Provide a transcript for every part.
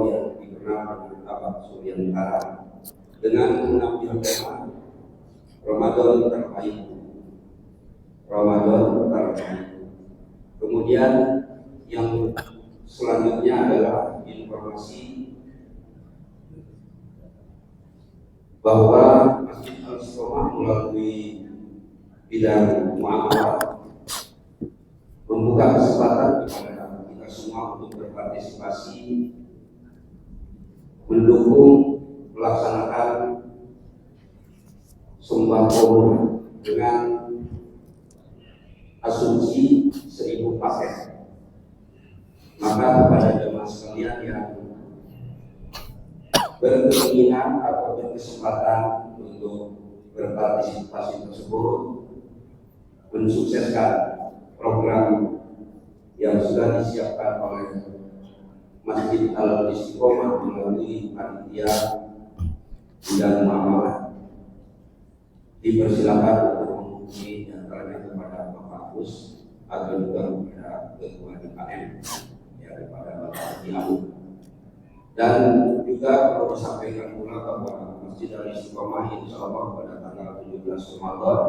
yang dikenal dengan Abad Suryantara dengan mengambil tema Ramadan terbaik. Kemudian yang selanjutnya adalah informasi bahwa Masjid Al-Istiqomah melalui bidang muamalah membuka kesempatan kepada kita semua untuk berpartisipasi mendukung pelaksanaan sembako dengan asumsi 1000 paket. Maka kepada jemaah sekalian yang berkeinginan atau berkesempatan untuk berpartisipasi tersebut, mensukseskan program yang sudah disiapkan oleh Masjid Al-Istiqomah melalui panitia dan muamalah, dipersilakan untuk menghubungi antaranya kepada Bapak Gus atau juga kepada Ketua DKM kepada Bapak Diamu. Dan juga perlu disampaikan pula bahwa Masjid Al-Istiqomah insya Allah pada tanggal 17 Ramadan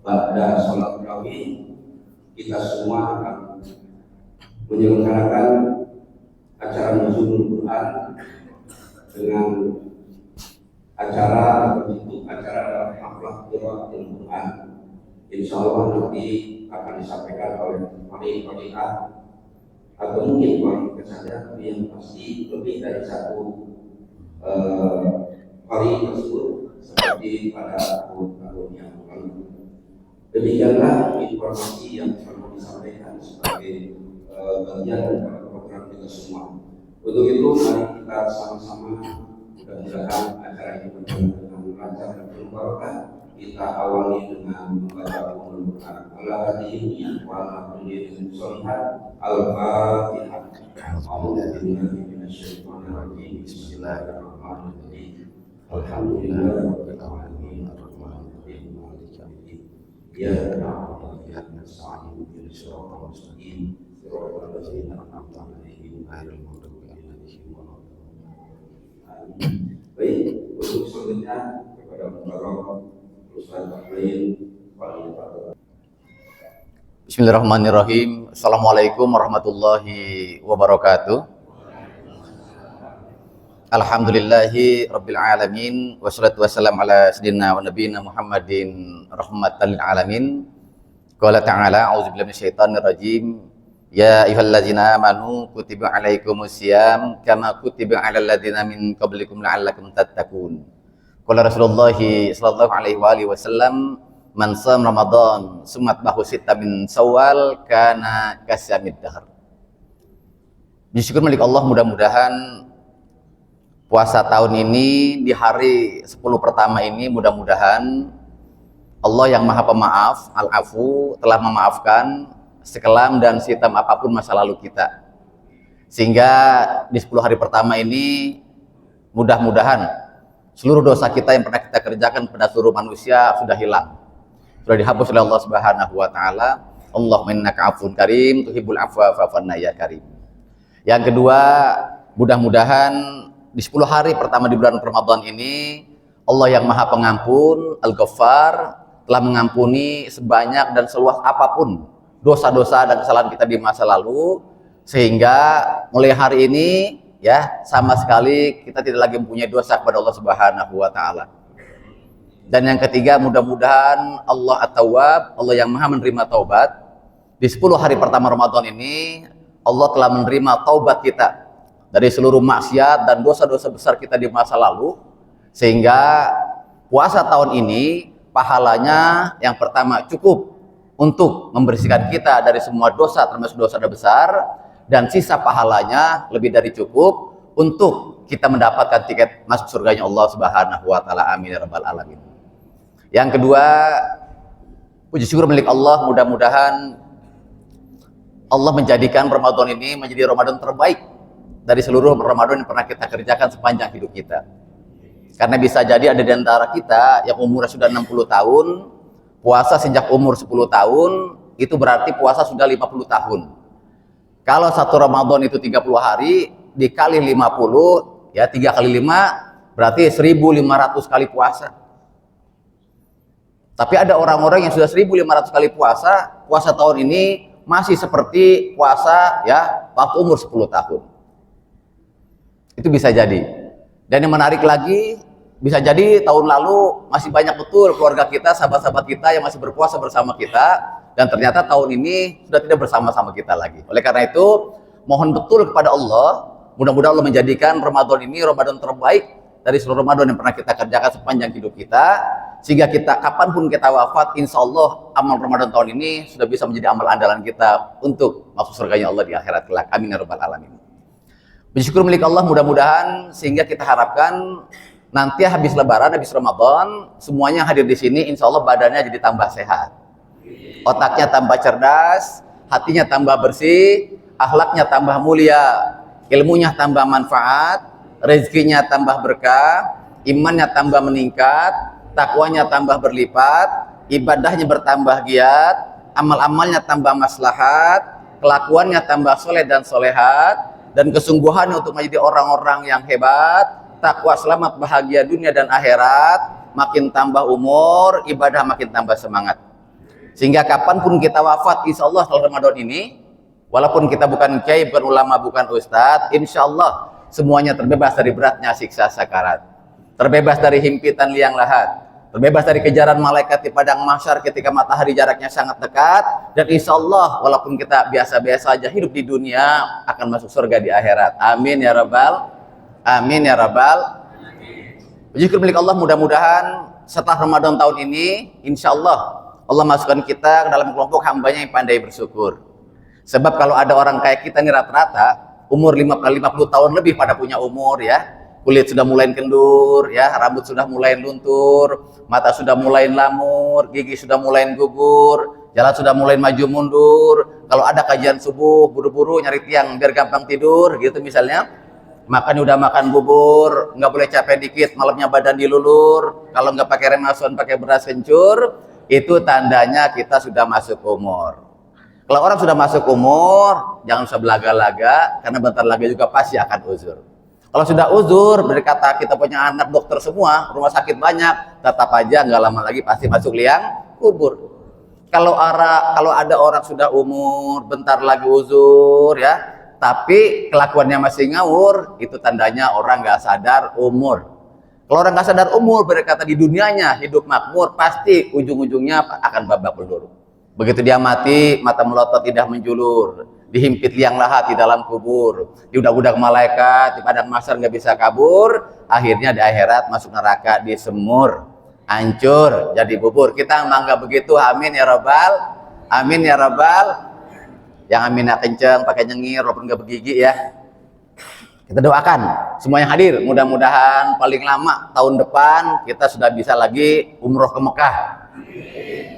pada sholat tarawih kita semua akan menyelenggarakan acara nuzulul Quran dengan acara bentuk acara haflah qiraatul Quran. Insya Allah nanti akan disampaikan oleh wali-waliah atau mungkin wali saja, tapi yang pasti lebih dari satu wali tersebut seperti pada tahun-tahun yang lalu. Demikianlah informasi yang perlu disampaikan sebagai bagian dari program kita semua. Untuk itu mari kita sama-sama mudah-mudahan acara ini berjalan dengan lancar dan berbarokah. Kita awali dengan membaca Al-Quran ala hadinya wa ala kulli sholihat al-Fatihah. A'udzubillahi minasyaitonir rajim. Bismillahirrahmanirrahim. Alhamdulillahirabbil alamin arrahmanir rahim maliki yaumiddin. Ya na'budu wa nasta'inu ihdinas siratal mustaqim siratal ladzina an'amta 'alaihim ghairil maghdubi 'alaihim waladdallin. Baik, untuk selanjutnya kepada Bapak Ustaz Bahlil. Bismillahirrahmanirrahim. Assalamualaikum warahmatullahi wabarakatuh. Alhamdulillahi rabbil alamin, wassalatu wassalamu ala sayyidina wa nabiyina Muhammadin rahmatan lil alamin. Qala ta'ala a'udzubillahi minasyaitonir rajim. Ya ayyuhalladzina amanu kutiba alaikumusiyam kama kutiba alal ladzina min qablikum la'allakum tattaqun. Qala Rasulullah sallallahu alaihi wa alihi wasallam, man sham Ramadan sumat bahu sita min Syawal kana kasyamid dahr. Disyukur milik Allah, mudah-mudahan puasa tahun ini di hari 10 pertama ini mudah-mudahan Allah yang Maha Pemaaf, Al-Afu, telah memaafkan sekelam dan sehitam apapun masa lalu kita. Sehingga di 10 hari pertama ini mudah-mudahan seluruh dosa kita yang pernah kita kerjakan kepada seluruh manusia sudah hilang, sudah dihapus oleh Allah Subhanahu wa taala. Allahumma innaka 'afuwun karim tuhibbul 'afwa fa'fu 'anna ya karim. Yang kedua, mudah-mudahan di 10 hari pertama di bulan Ramadan ini Allah yang Maha Pengampun, Al-Ghaffar, telah mengampuni sebanyak dan seluas apapun dosa-dosa dan kesalahan kita di masa lalu, sehingga mulai hari ini ya sama sekali kita tidak lagi mempunyai dosa kepada Allah Subhanahu wa taala. Dan yang ketiga, mudah-mudahan Allah At-Tawwab, Allah yang Maha menerima taubat. Di 10 hari pertama Ramadan ini Allah telah menerima taubat kita dari seluruh maksiat dan dosa-dosa besar kita di masa lalu, sehingga puasa tahun ini pahalanya yang pertama cukup untuk membersihkan kita dari semua dosa termasuk dosa besar, dan sisa pahalanya lebih dari cukup untuk kita mendapatkan tiket masuk surganya Allah Subhanahu wa taala. Amin ya rabbal alamin. Yang kedua, puji syukur milik Allah, mudah-mudahan Allah menjadikan Ramadan ini menjadi Ramadan terbaik dari seluruh Ramadan yang pernah kita kerjakan sepanjang hidup kita. Karena bisa jadi ada di antara kita yang umurnya sudah 60 tahun, puasa sejak umur 10 tahun, itu berarti puasa sudah 50 tahun. Kalau satu Ramadan itu 30 hari, dikali 50, ya 3 kali 5 berarti 1.500 kali puasa. Tapi ada orang-orang yang sudah 1.500 kali puasa, puasa tahun ini masih seperti puasa ya waktu umur 10 tahun. Itu bisa jadi. Dan yang menarik lagi, bisa jadi tahun lalu masih banyak betul keluarga kita, sahabat-sahabat kita yang masih berpuasa bersama kita, dan ternyata tahun ini sudah tidak bersama-sama kita lagi. Oleh karena itu, mohon betul kepada Allah, mudah-mudahan Allah menjadikan Ramadan ini Ramadan terbaik dari seluruh Ramadan yang pernah kita kerjakan sepanjang hidup kita, sehingga kita kapanpun kita wafat, insya Allah amal Ramadan tahun ini sudah bisa menjadi amal andalan kita untuk masuk surganya Allah di akhirat kelak. Amin ya rabbal alamin. Bersyukur milik Allah, mudah-mudahan sehingga kita harapkan nanti habis Lebaran, habis Ramadan, semuanya hadir di sini, insya Allah badannya jadi tambah sehat, otaknya tambah cerdas, hatinya tambah bersih, akhlaknya tambah mulia, ilmunya tambah manfaat, rezekinya tambah berkah, imannya tambah meningkat, takwanya tambah berlipat, ibadahnya bertambah giat, amal-amalnya tambah maslahat, kelakuannya tambah soleh dan solehat, dan kesungguhannya untuk menjadi orang-orang yang hebat, takwa selamat bahagia dunia dan akhirat, makin tambah umur, ibadah makin tambah semangat. Sehingga kapanpun kita wafat, insya Allah setelah Ramadan ini, walaupun kita bukan kiai, bukan ulama, bukan ustadz, insya Allah semuanya terbebas dari beratnya siksa sakarat, terbebas dari himpitan liang lahat, terbebas dari kejaran malaikat di padang mahsyar ketika matahari jaraknya sangat dekat, dan insya Allah walaupun kita biasa-biasa aja hidup di dunia, akan masuk surga di akhirat. Amin ya rabbal, amin ya rabbal. Bersyukur milik Allah, mudah-mudahan setelah Ramadan tahun ini, insya Allah Allah masukkan kita ke dalam kelompok hambanya yang pandai bersyukur. Sebab kalau ada orang kayak kita nih rata-rata umur 50 tahun lebih pada punya umur ya, kulit sudah mulai kendur ya, rambut sudah mulai luntur, mata sudah mulai lamur, gigi sudah mulai gugur, jalan sudah mulai maju mundur. Kalau ada kajian subuh buru-buru nyari tiang biar gampang tidur gitu misalnya, makan udah makan bubur, nggak boleh capek dikit, malamnya badan dilulur, kalau nggak pakai remason pakai beras kencur, itu tandanya kita sudah masuk umur. Kalau orang sudah masuk umur, jangan usah belaga-laga, karena bentar lagi juga pasti akan uzur. Kalau sudah uzur, berkata kita punya anak dokter semua, rumah sakit banyak, tetap aja nggak lama lagi pasti masuk liang kubur. Kalau ada orang sudah umur, bentar lagi uzur ya, tapi kelakuannya masih ngawur, itu tandanya orang nggak sadar umur. Kalau orang nggak sadar umur, berkata di dunianya hidup makmur, pasti ujung-ujungnya akan babak belur. Begitu dia mati, mata melotot, lidah menjulur, dihimpit liang lahat di dalam kubur, diudak-udak malaikat, di padang mahsyar nggak bisa kabur, akhirnya di akhirat masuk neraka, disemur, hancur, jadi bubur. Kita emang nggak begitu. Amin ya rabbal, amin ya rabbal. Yang aminnya kenceng, pakai nyengir, walaupun nggak bergigi ya. Kita doakan semua yang hadir, mudah-mudahan paling lama tahun depan kita sudah bisa lagi umroh ke Mekah.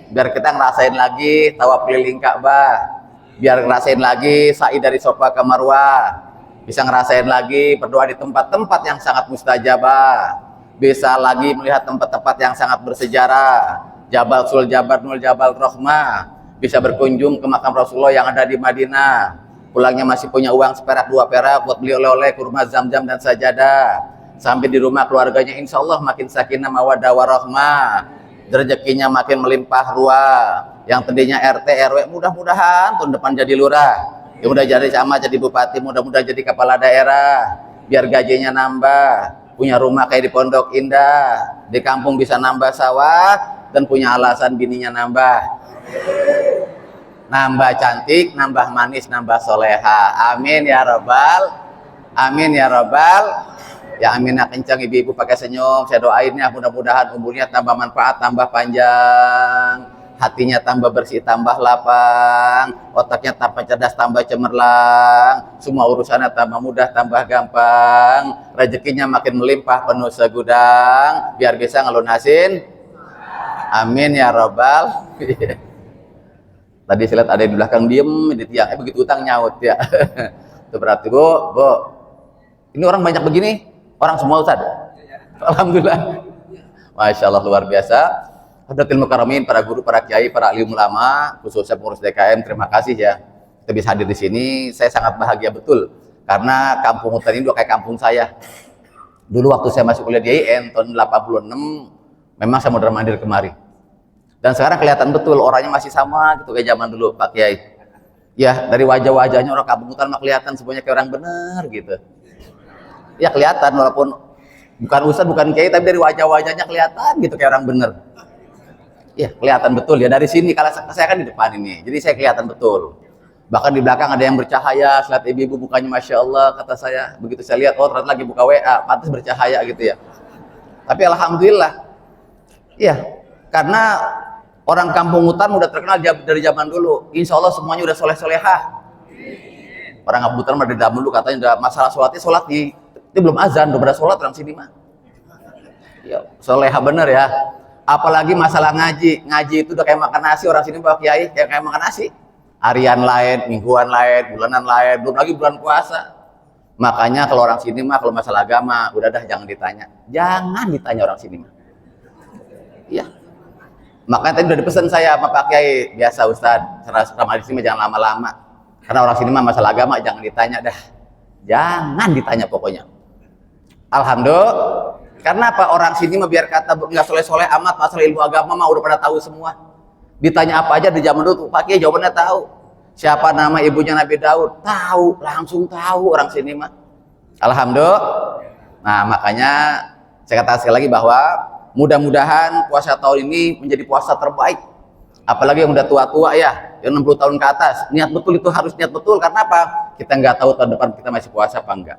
Biar kita ngerasain lagi tawaf keliling Ka'bah, biar ngerasain lagi sa'i dari Safa ke Marwah, bisa ngerasain lagi berdoa di tempat-tempat yang sangat mustajabah, bisa lagi melihat tempat-tempat yang sangat bersejarah, Jabal Sul Jabar Nul Jabal Rohmah, bisa berkunjung ke makam Rasulullah yang ada di Madinah, pulangnya masih punya uang seperak 2 perak buat beli oleh-oleh, kurma, zam-zam dan sajadah, sampai di rumah keluarganya insya Allah makin sakinah mawaddah warahmah, rezekinya makin melimpah ruah, yang tadinya RT RW mudah-mudahan tahun depan jadi lurah, yang udah jadi camat jadi bupati, mudah-mudahan jadi kepala daerah, biar gajinya nambah, punya rumah kayak di Pondok Indah, di kampung bisa nambah sawah, dan punya alasan bininya nambah cantik, nambah manis, nambah soleha. Amin ya rabbal, amin ya rabbal. Ya aminnya kencang, ibu-ibu pakai senyum, saya doain ya mudah-mudahan umurnya tambah manfaat, tambah panjang, hatinya tambah bersih, tambah lapang, otaknya tambah cerdas, tambah cemerlang, semua urusannya tambah mudah, tambah gampang, rezekinya makin melimpah penuh segudang, biar bisa ngelunasin. Amin ya rabbal. Tadi saya lihat ada di belakang diem di tiang, begitu utang nyaut ya. Itu berarti bu, ini orang banyak begini. Orang semua Ustaz. Alhamdulillah. Masya Allah luar biasa. Hadratil Mukarramin, para guru, para kiai, para alim ulama, khususnya pengurus DKM, terima kasih ya. Kita bisa hadir di sini. Saya sangat bahagia betul Karena kampung hutan ini udah kayak kampung saya. Dulu waktu saya masih kuliah di IAIN tahun 86, memang saya mondar mandir kemari. Dan sekarang kelihatan betul orangnya masih sama gitu kayak zaman dulu Pak Kiai. Ya, dari wajah-wajahnya orang kampung hutan mah kelihatan semuanya kayak orang bener gitu. Ya kelihatan walaupun bukan ustadz, bukan kiai, tapi dari wajah-wajahnya kelihatan gitu kayak orang bener. Ya kelihatan betul ya dari sini. Kalau saya kan di depan ini, jadi saya kelihatan betul. Bahkan di belakang ada yang bercahaya. Lihat ibu-ibu mukanya masya Allah, kata saya. Begitu saya lihat, oh ternyata lagi buka WA, pantas bercahaya gitu ya. Tapi alhamdulillah, ya karena orang kampung hutan udah terkenal dari zaman dulu. Insya Allah semuanya udah soleh-solehah. Orang kampung hutan dari zaman dulu katanya udah masalah sholatnya, sholat di itu belum azan, udah pada sholat orang sini mah. Ya, soleha bener ya. Apalagi masalah ngaji itu udah kayak makan nasi orang sini Pak Kiai, kayak makan nasi. Harian lain, mingguan lain, bulanan lain, belum lagi bulan puasa. Makanya kalau orang sini mah kalau masalah agama udah dah jangan ditanya. Jangan ditanya orang sini mah. Iya. Makanya tadi udah dipesan saya sama Pak Kiai, biasa Ustadz, ceramah di sini jangan lama-lama. Karena orang sini mah masalah agama jangan ditanya dah. Jangan ditanya pokoknya. Alhamdulillah. Karena apa? Orang sini mah biar kata nggak soleh-soleh amat masalah ilmu agama mah udah pada tahu semua. Ditanya apa aja di zaman dulu Pak Kiai jawabannya tahu. Siapa nama ibunya Nabi Daud? Tahu, langsung tahu orang sini mah. Alhamdulillah. Nah, makanya saya katakan sekali lagi bahwa mudah-mudahan puasa tahun ini menjadi puasa terbaik. Apalagi yang udah tua-tua ya, yang 60 tahun ke atas. Niat betul itu harus niat betul. Karena apa? Kita nggak tahu tahun depan kita masih puasa apa enggak.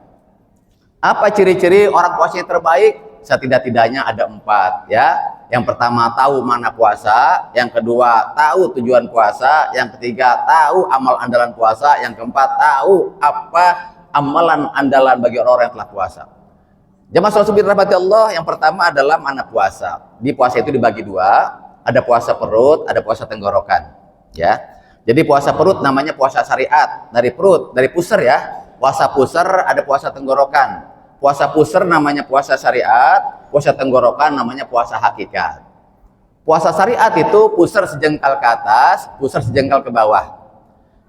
Apa ciri-ciri orang puasanya terbaik? Setidak-tidaknya ada 4 ya. Yang pertama tahu mana puasa, yang kedua tahu tujuan puasa, yang ketiga tahu amal andalan puasa, yang keempat tahu apa amalan andalan bagi orang yang telah puasa. Jamaah sholat subuh rahmati Allah, yang pertama adalah mana puasa. Di puasa itu dibagi 2, ada puasa perut, ada puasa tenggorokan ya. Jadi puasa perut namanya puasa syariat, dari perut, dari pusar ya. Puasa pusar ada puasa tenggorokan. Puasa pusar namanya puasa syariat, puasa tenggorokan namanya puasa hakikat. Puasa syariat itu pusar sejengkal ke atas, pusar sejengkal ke bawah.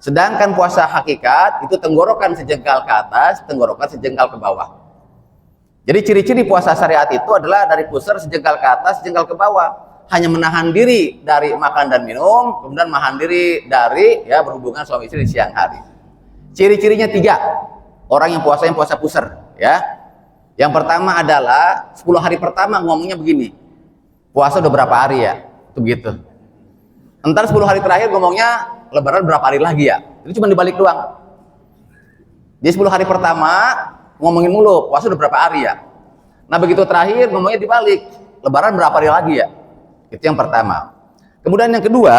Sedangkan puasa hakikat itu tenggorokan sejengkal ke atas, tenggorokan sejengkal ke bawah. Jadi ciri-ciri puasa syariat itu adalah dari pusar sejengkal ke atas, sejengkal ke bawah. Hanya menahan diri dari makan dan minum, kemudian menahan diri dari ya berhubungan suami istri di siang hari. Ciri-cirinya 3. Orang yang puasa pusar ya. Yang pertama adalah 10 hari pertama ngomongnya begini. Puasa udah berapa hari ya? Itu begitu. Entar 10 hari terakhir ngomongnya lebaran berapa hari lagi ya? Itu cuma dibalik doang. Di 10 hari pertama ngomongin mulu, puasa udah berapa hari ya? Nah begitu terakhir ngomongnya dibalik. Lebaran berapa hari lagi ya? Itu yang pertama. Kemudian yang kedua,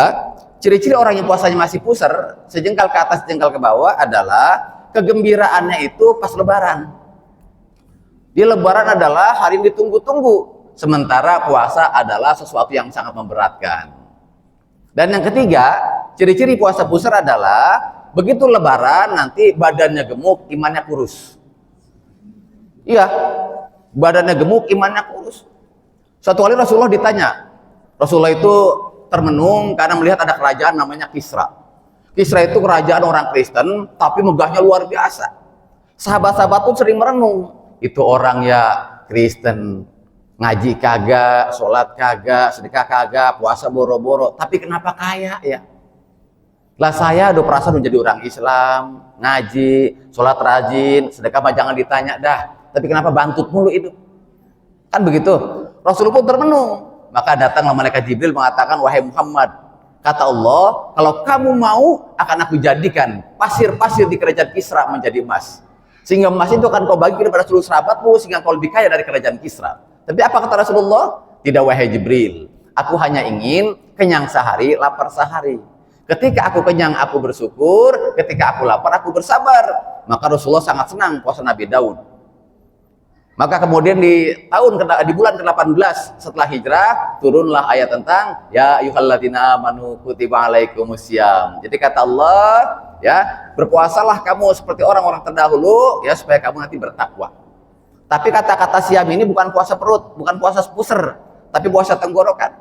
ciri-ciri orang yang puasanya masih pusar, sejengkal ke atas, sejengkal ke bawah adalah kegembiraannya itu pas lebaran. Di lebaran adalah hari yang ditunggu-tunggu, sementara puasa adalah sesuatu yang sangat memberatkan. Dan yang ketiga, ciri-ciri puasa pusar adalah begitu lebaran nanti badannya gemuk, imannya kurus. Iya, badannya gemuk, imannya kurus. Suatu kali Rasulullah ditanya, Rasulullah itu termenung karena melihat ada kerajaan namanya Kisra. Kisra itu kerajaan orang Kristen, tapi megahnya luar biasa. Sahabat-sahabat pun sering merenung. Itu orang ya Kristen, ngaji kagak, sholat kagak, sedekah kagak, puasa boro-boro, tapi kenapa kaya ya? Lah saya udah perasaan udah jadi orang Islam, ngaji, sholat rajin, sedekah mah jangan ditanya dah, tapi kenapa bantut mulu itu? Kan begitu. Rasulullah pun termenung, maka datanglah malaikat Jibril mengatakan, wahai Muhammad, kata Allah, kalau kamu mau akan aku jadikan pasir-pasir di kerajaan Kisra menjadi emas. Sehingga emas itu akan kau bagi kepada seluruh sahabatmu sehingga kau lebih kaya dari kerajaan Kisra. Tapi apa kata Rasulullah? Tidak wahai Jibril. Aku hanya ingin kenyang sehari, lapar sehari. Ketika aku kenyang, aku bersyukur. Ketika aku lapar, aku bersabar. Maka Rasulullah sangat senang puasa Nabi Daud. Maka kemudian di bulan ke-18 setelah hijrah turunlah ayat tentang ya ayyuhalladzina amanu kutiba alaikumusiyam. Jadi kata Allah, ya, berpuasalah kamu seperti orang-orang terdahulu ya supaya kamu nanti bertakwa. Tapi kata-kata siam ini bukan puasa perut, bukan puasa pusar, tapi puasa tenggorokan.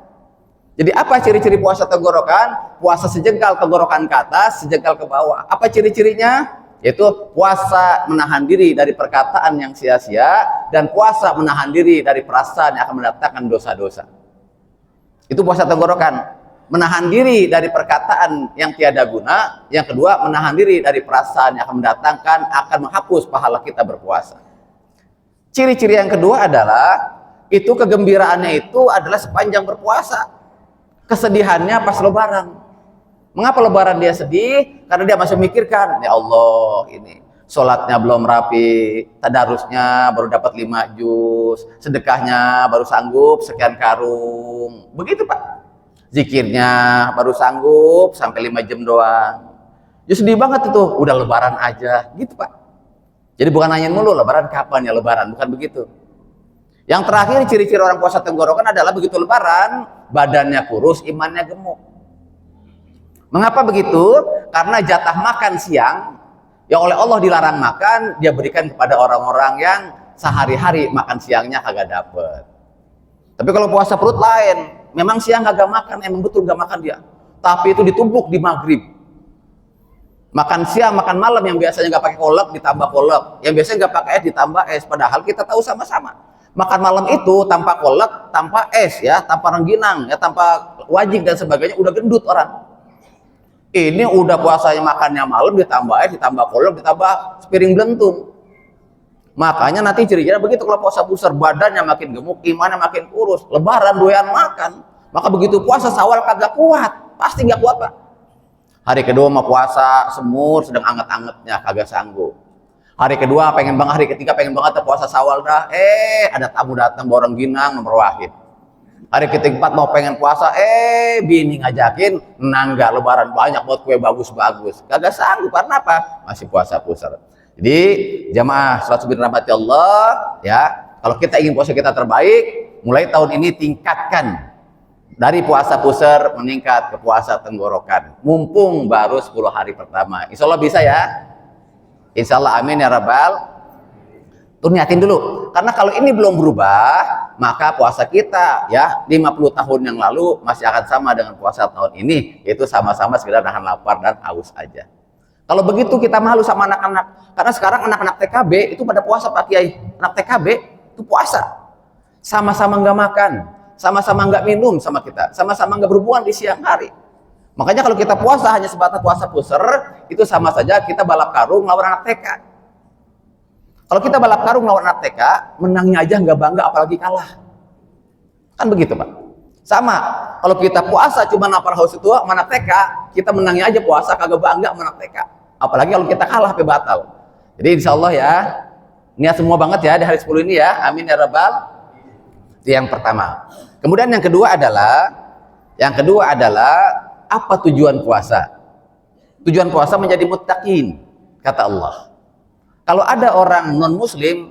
Jadi apa ciri-ciri puasa tenggorokan? Puasa sejengkal tenggorokan ke atas, sejengkal ke bawah. Apa ciri-cirinya? yaitu puasa menahan diri dari perkataan yang sia-sia dan puasa menahan diri dari perasaan yang akan mendatangkan dosa-dosa. Itu puasa tenggorokan. Menahan diri dari perkataan yang tiada guna. Yang kedua, menahan diri dari perasaan yang akan mendatangkan, akan menghapus pahala kita berpuasa. Ciri-ciri yang kedua adalah, itu kegembiraannya itu adalah sepanjang berpuasa. Kesedihannya pas lebaran. Mengapa lebaran dia sedih? Karena dia masih memikirkan, ya Allah, ini sholatnya belum rapi, tadarusnya baru dapat 5 juz, sedekahnya baru sanggup sekian karung. Begitu Pak. Zikirnya baru sanggup sampai 5 jam doang. Ya sedih banget itu, udah lebaran aja, gitu Pak. Jadi bukan nanyain mulu, lebaran kapan ya lebaran, bukan begitu. Yang terakhir, ciri-ciri orang puasa tenggorokan adalah begitu lebaran, badannya kurus, imannya gemuk. Mengapa begitu? Karena jatah makan siang yang oleh Allah dilarang makan, dia berikan kepada orang-orang yang sehari-hari makan siangnya kagak dapet. Tapi kalau puasa perut lain, memang siang kagak makan, emang betul gak makan dia. Tapi itu ditumpuk di maghrib. Makan siang, makan malam yang biasanya nggak pakai kolak ditambah kolak, yang biasanya nggak pakai es ditambah es. Padahal kita tahu sama-sama makan malam itu tanpa kolak, tanpa es ya, tanpa rengginang ya, tanpa wajik dan sebagainya udah gendut orang. Ini udah puasanya makannya malam ditambah es, ditambah kolak, ditambah sepiring belentung. Makanya nanti ciri-cirinya begitu kalau puasa pusar, badannya makin gemuk, imannya makin kurus, lebaran doyan makan. Maka begitu puasa Syawal kagak kuat, pasti nggak kuat Pak. Hari kedua mau puasa semur sedang anget-angetnya kagak sanggup. Hari kedua pengen banget, hari ketiga pengen banget puasa Syawal dah. Ada tamu datang bawa rengginang nomor wahid. Hari keempat mau pengen puasa, bini ngajakin nangga lebaran banyak buat kue bagus-bagus. Kagak sanggup karena apa? Masih puasa pusar. Jadi jamaah salat subuh rahmati Allah ya, kalau kita ingin puasa kita terbaik, mulai tahun ini tingkatkan dari puasa pusar meningkat ke puasa tenggorokan. Mumpung baru 10 hari pertama. Insya Allah bisa ya. Insya Allah amin ya rabbal. Tuh niatin dulu. Karena kalau ini belum berubah, maka puasa kita ya 50 tahun yang lalu masih akan sama dengan puasa tahun ini. Yaitu sama-sama sekedar nahan lapar dan haus aja. Kalau begitu kita malu sama anak-anak. Karena sekarang anak-anak TKB itu pada puasa Pak Kiai. Anak TKB itu puasa. Sama-sama nggak makan. Sama-sama nggak minum sama kita. Sama-sama nggak berhubungan di siang hari. Makanya kalau kita puasa hanya sebatas puasa pusar, itu sama saja kita balap karung lawan anak TK. Kalau kita balap karung lawan anak TK, menangnya aja nggak bangga apalagi kalah. Kan begitu Pak. Sama, kalau kita puasa cuma lapar haus itu mana TK, kita menangnya aja puasa kagak bangga sama anak TK. Apalagi kalau kita kalah sampai batal. Jadi insya Allah ya, niat semua banget ya di hari 10 ini ya. Amin ya rabbal. Itu yang pertama. Kemudian yang kedua adalah apa tujuan puasa? Tujuan puasa menjadi muttaqin, kata Allah. Kalau ada orang non muslim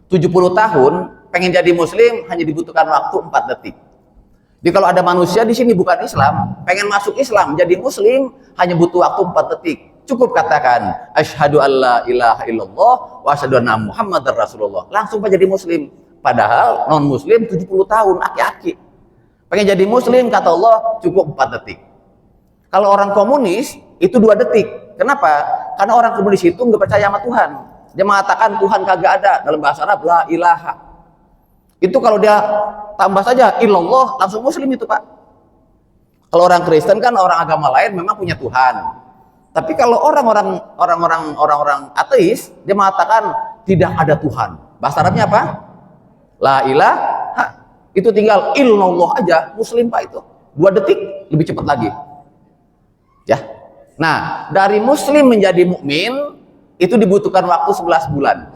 70 tahun pengen jadi muslim hanya dibutuhkan waktu 4 detik. Jadi kalau ada manusia di sini bukan Islam, pengen masuk Islam jadi muslim hanya butuh waktu 4 detik. Cukup katakan asyhadu alla ilaha illallah wa asyhadu anna muhammadar rasulullah. Langsung jadi muslim. Padahal non muslim 70 tahun aki-aki. Pengen jadi muslim kata Allah cukup 4 detik. Kalau orang komunis itu 2 detik. Kenapa? Karena orang komunis itu nggak percaya sama Tuhan. Dia mengatakan Tuhan kagak ada, dalam bahasa Arab la ilaha. Itu kalau dia tambah saja illallah langsung muslim itu Pak. Kalau orang Kristen kan orang agama lain memang punya Tuhan. Tapi kalau orang-orang ateis dia mengatakan tidak ada Tuhan. Bahasa Arabnya apa? La ilaha. Itu tinggal illallah aja muslim Pak itu. 2 detik lebih cepat lagi. Ya. Nah, dari muslim menjadi mukmin itu dibutuhkan waktu 11 bulan.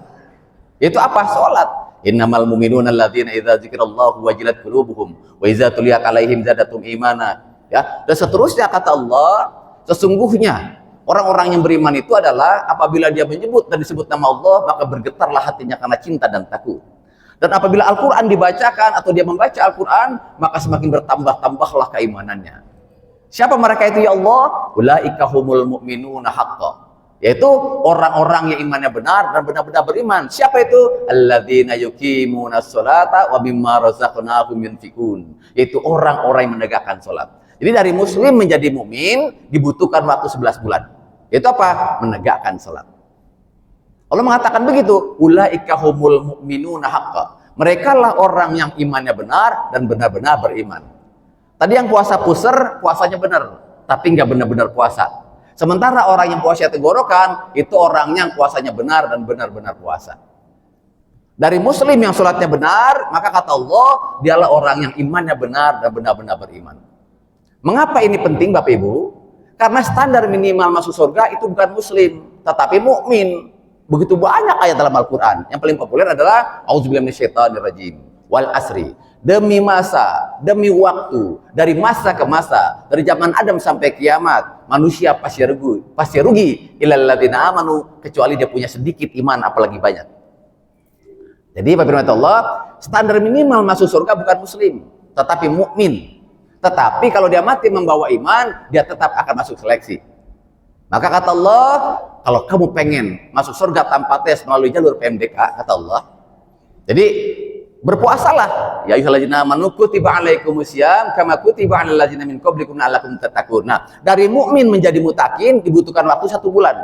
Itu apa? Salat. Innamal mu'minuna alladzina idza dzikrallahu wajilat qulubuhum wa idza tuliyat alaihim zadatum imana. Ya, dan seterusnya kata Allah, sesungguhnya orang-orang yang beriman itu adalah apabila dia menyebut dan disebut nama Allah, maka bergetarlah hatinya karena cinta dan takut. Dan apabila Al-Qur'an dibacakan atau dia membaca Al-Qur'an, maka semakin bertambah-tambahlah keimanannya. Siapa mereka itu ya Allah? Ulaika humul mu'minuna haqqan. Yaitu orang-orang yang imannya benar dan benar-benar beriman. Siapa itu? Alladzina yuqimunas sholata wa mimma razaqnahum yunfiqun. Yaitu orang-orang yang menegakkan salat. Jadi dari muslim menjadi mukmin dibutuhkan waktu 11 bulan. Itu apa? Menegakkan salat. Allah mengatakan begitu, ulaika humul mu'minuna haqqa. Mereka lah orang yang imannya benar dan benar-benar beriman. Tadi yang puasa puser, puasanya benar, tapi nggak benar-benar puasa. Sementara orang yang puasa tenggorokan, itu orang yang puasanya benar dan benar-benar puasa. Dari muslim yang sholatnya benar, maka kata Allah, dialah orang yang imannya benar dan benar-benar beriman. Mengapa ini penting Bapak Ibu? Karena standar minimal masuk surga itu bukan muslim, tetapi mukmin. Begitu banyak ayat dalam Al-Quran. Yang paling populer adalah A'udzubillahi minasyaitonirrajim wal asri. Demi masa, demi waktu, dari masa ke masa, dari zaman Adam sampai kiamat, manusia pasti rugi illal ladzina amanu, kecuali dia punya sedikit iman apalagi banyak. Jadi Bapak Ibu Allah, standar minimal masuk surga bukan muslim, tetapi mukmin. Tetapi kalau dia mati membawa iman, dia tetap akan masuk seleksi. Maka kata Allah, kalau kamu pengen masuk surga tanpa tes melalui jalur PMDK, kata Allah, jadi berpuasalah. Ya ayyuhalladzina amanu kutiba alaikumusiyam kama kutiba alal ladzina min qablikum la'allakum tattaqun. Nah, dari mukmin menjadi mutakin dibutuhkan waktu 1 bulan.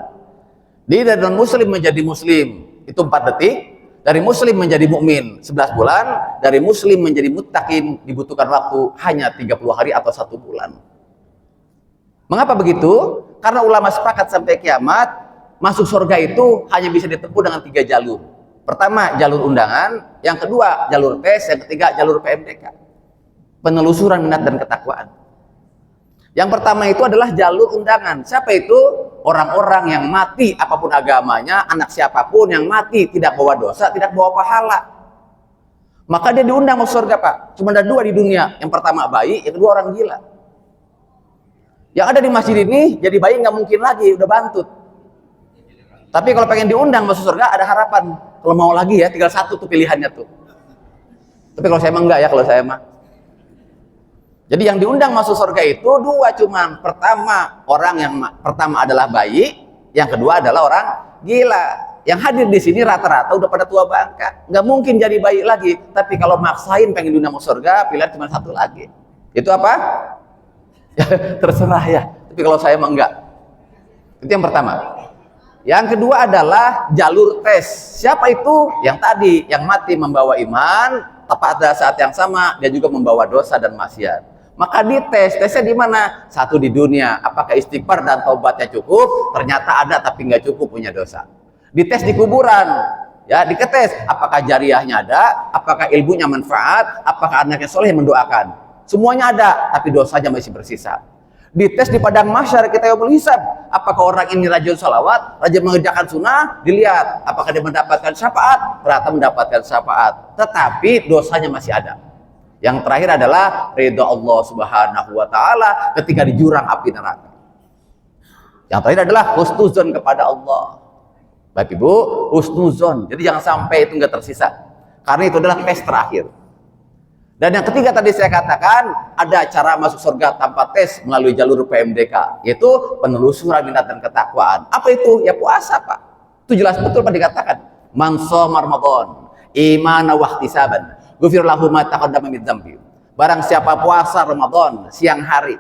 Dari non-muslim menjadi muslim itu 4 detik. Dari muslim menjadi mukmin 11 bulan, dari muslim menjadi muttaqin dibutuhkan waktu hanya 30 hari atau 1 bulan. Mengapa begitu? Karena ulama sepakat sampai kiamat, masuk surga itu hanya bisa ditempuh dengan 3 jalur. Pertama, jalur undangan, yang kedua, jalur tes, yang ketiga, jalur PMDK. Penelusuran minat dan ketakwaan. Yang pertama itu adalah jalur undangan. Siapa itu? Orang-orang yang mati apapun agamanya, anak siapapun yang mati tidak bawa dosa, tidak bawa pahala. Maka dia diundang masuk surga, Pak. Cuma ada 2 di dunia. Yang pertama bayi, yang kedua orang gila. Yang ada di masjid ini jadi bayi nggak mungkin lagi, udah bantut. Tapi kalau pengen diundang masuk surga ada harapan. Kalau mau lagi ya, tinggal 1 tuh pilihannya tuh. Tapi kalau saya emang enggak ya, kalau saya emang. Jadi yang diundang masuk surga itu 2 cuman. Pertama, orang yang pertama adalah bayi, yang kedua adalah orang gila. Yang hadir di sini rata-rata udah pada tua bangka, nggak mungkin jadi bayi lagi. Tapi kalau maksain pengen diundang masuk surga, pilihan cuma 1 lagi. Itu apa? Terserah ya. Tapi kalau saya emang enggak. Itu yang pertama. Yang kedua adalah jalur tes. Siapa itu? Yang tadi, yang mati membawa iman, pada saat yang sama dia juga membawa dosa dan maksiat. Maka dites, tesnya di mana? 1 di dunia, apakah istighfar dan taubatnya cukup? Ternyata ada tapi nggak cukup, punya dosa. Dites di kuburan, ya diketes, apakah jariahnya ada, apakah ilmunya manfaat, apakah anaknya soleh mendoakan. Semuanya ada, tapi dosanya masih bersisa. Dites di padang mahsyar kita yaumul hisab, apakah orang ini rajin salawat, rajin mengerjakan sunnah, dilihat apakah dia mendapatkan syafaat, ternyata mendapatkan syafaat, tetapi dosanya masih ada. Yang terakhir adalah ridha Allah Subhanahu wa taala ketika di jurang api neraka. Yang terakhir adalah husnuzon kepada Allah. Bapak Ibu, husnuzon. Jadi jangan sampai itu nggak tersisa. Karena itu adalah tes terakhir. Dan yang ketiga tadi saya katakan, ada cara masuk surga tanpa tes melalui jalur PMDK, yaitu penelusuran minat dan ketakwaan. Apa itu? Ya puasa, Pak. Itu jelas betul Pak dikatakan. Man shoma Ramadan imana wa ihtisaban, ghufir lahu ma taqaddama min dzambi. Barang siapa puasa Ramadan siang hari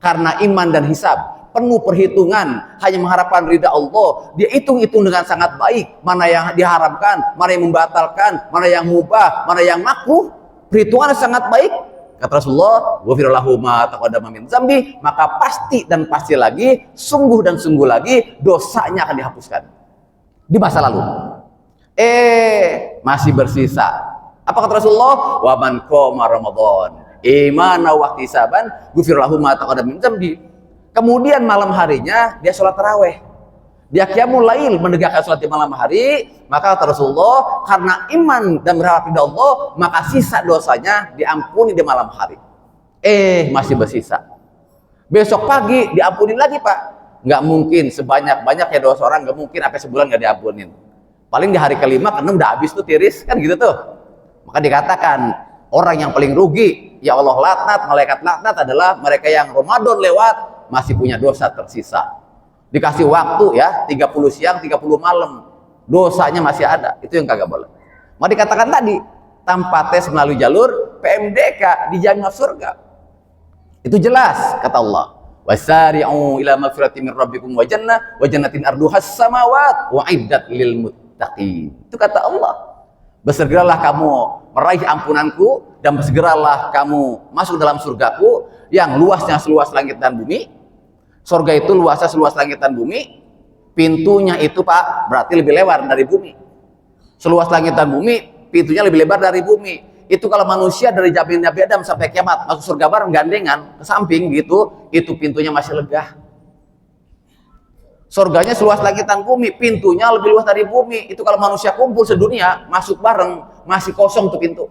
karena iman dan hisab, penuh perhitungan, hanya mengharapkan ridha Allah, dia hitung-hitung dengan sangat baik, mana yang diharamkan, mana yang membatalkan, mana yang mubah, mana yang makruh. Perhitungan sangat baik, kata Rasulullah, ghufir lahu ma taqaddama min dzambi, maka pasti dan pasti lagi, sungguh dan sungguh lagi dosanya akan dihapuskan di masa lalu. Masih bersisa. Apa kata Rasulullah? Wa man qoma Ramadan imana wa ihtisaban ghufir lahu ma taqaddama min dzambi. Kemudian malam harinya dia sholat tarawih, dia qiyamul lail, menegakkan sholat di malam hari, maka kata Rasulullah, karena iman dan berharap pada Allah, maka sisa dosanya diampuni di malam hari. Masih bersisa. Besok pagi diampuni lagi, Pak. Nggak mungkin sebanyak-banyaknya dosa orang, nggak mungkin sampai sebulan nggak diampunin. Paling di hari kelima karena udah habis tuh tiris, kan gitu tuh. Maka dikatakan orang yang paling rugi, ya Allah laknat, malaikat laknat adalah mereka yang Ramadan lewat masih punya dosa tersisa. Dikasih waktu ya 30 siang 30 malam, dosanya masih ada. Itu yang kagak boleh. Mau dikatakan tadi, tanpa tes melalui jalur PMDK dijamin surga. Itu jelas kata Allah. Wasari'u ila magfiratin min rabbikum wa jannatin arduhas samawat wa iddat lil muttaqin. Itu kata Allah. Bersegeralah kamu meraih ampunanku dan bersegeralah kamu masuk dalam surgaku yang luasnya seluas langit dan bumi. Surga itu luasnya seluas langit dan bumi. Pintunya itu Pak berarti lebih lebar dari bumi. Seluas langit dan bumi, pintunya lebih lebar dari bumi. Itu kalau manusia dari zaman Nabi Adam sampai kiamat masuk surga bareng gandengan ke samping gitu, itu pintunya masih lega. Surganya seluas langit dan bumi, pintunya lebih luas dari bumi. Itu kalau manusia kumpul sedunia masuk bareng masih kosong tuh pintu.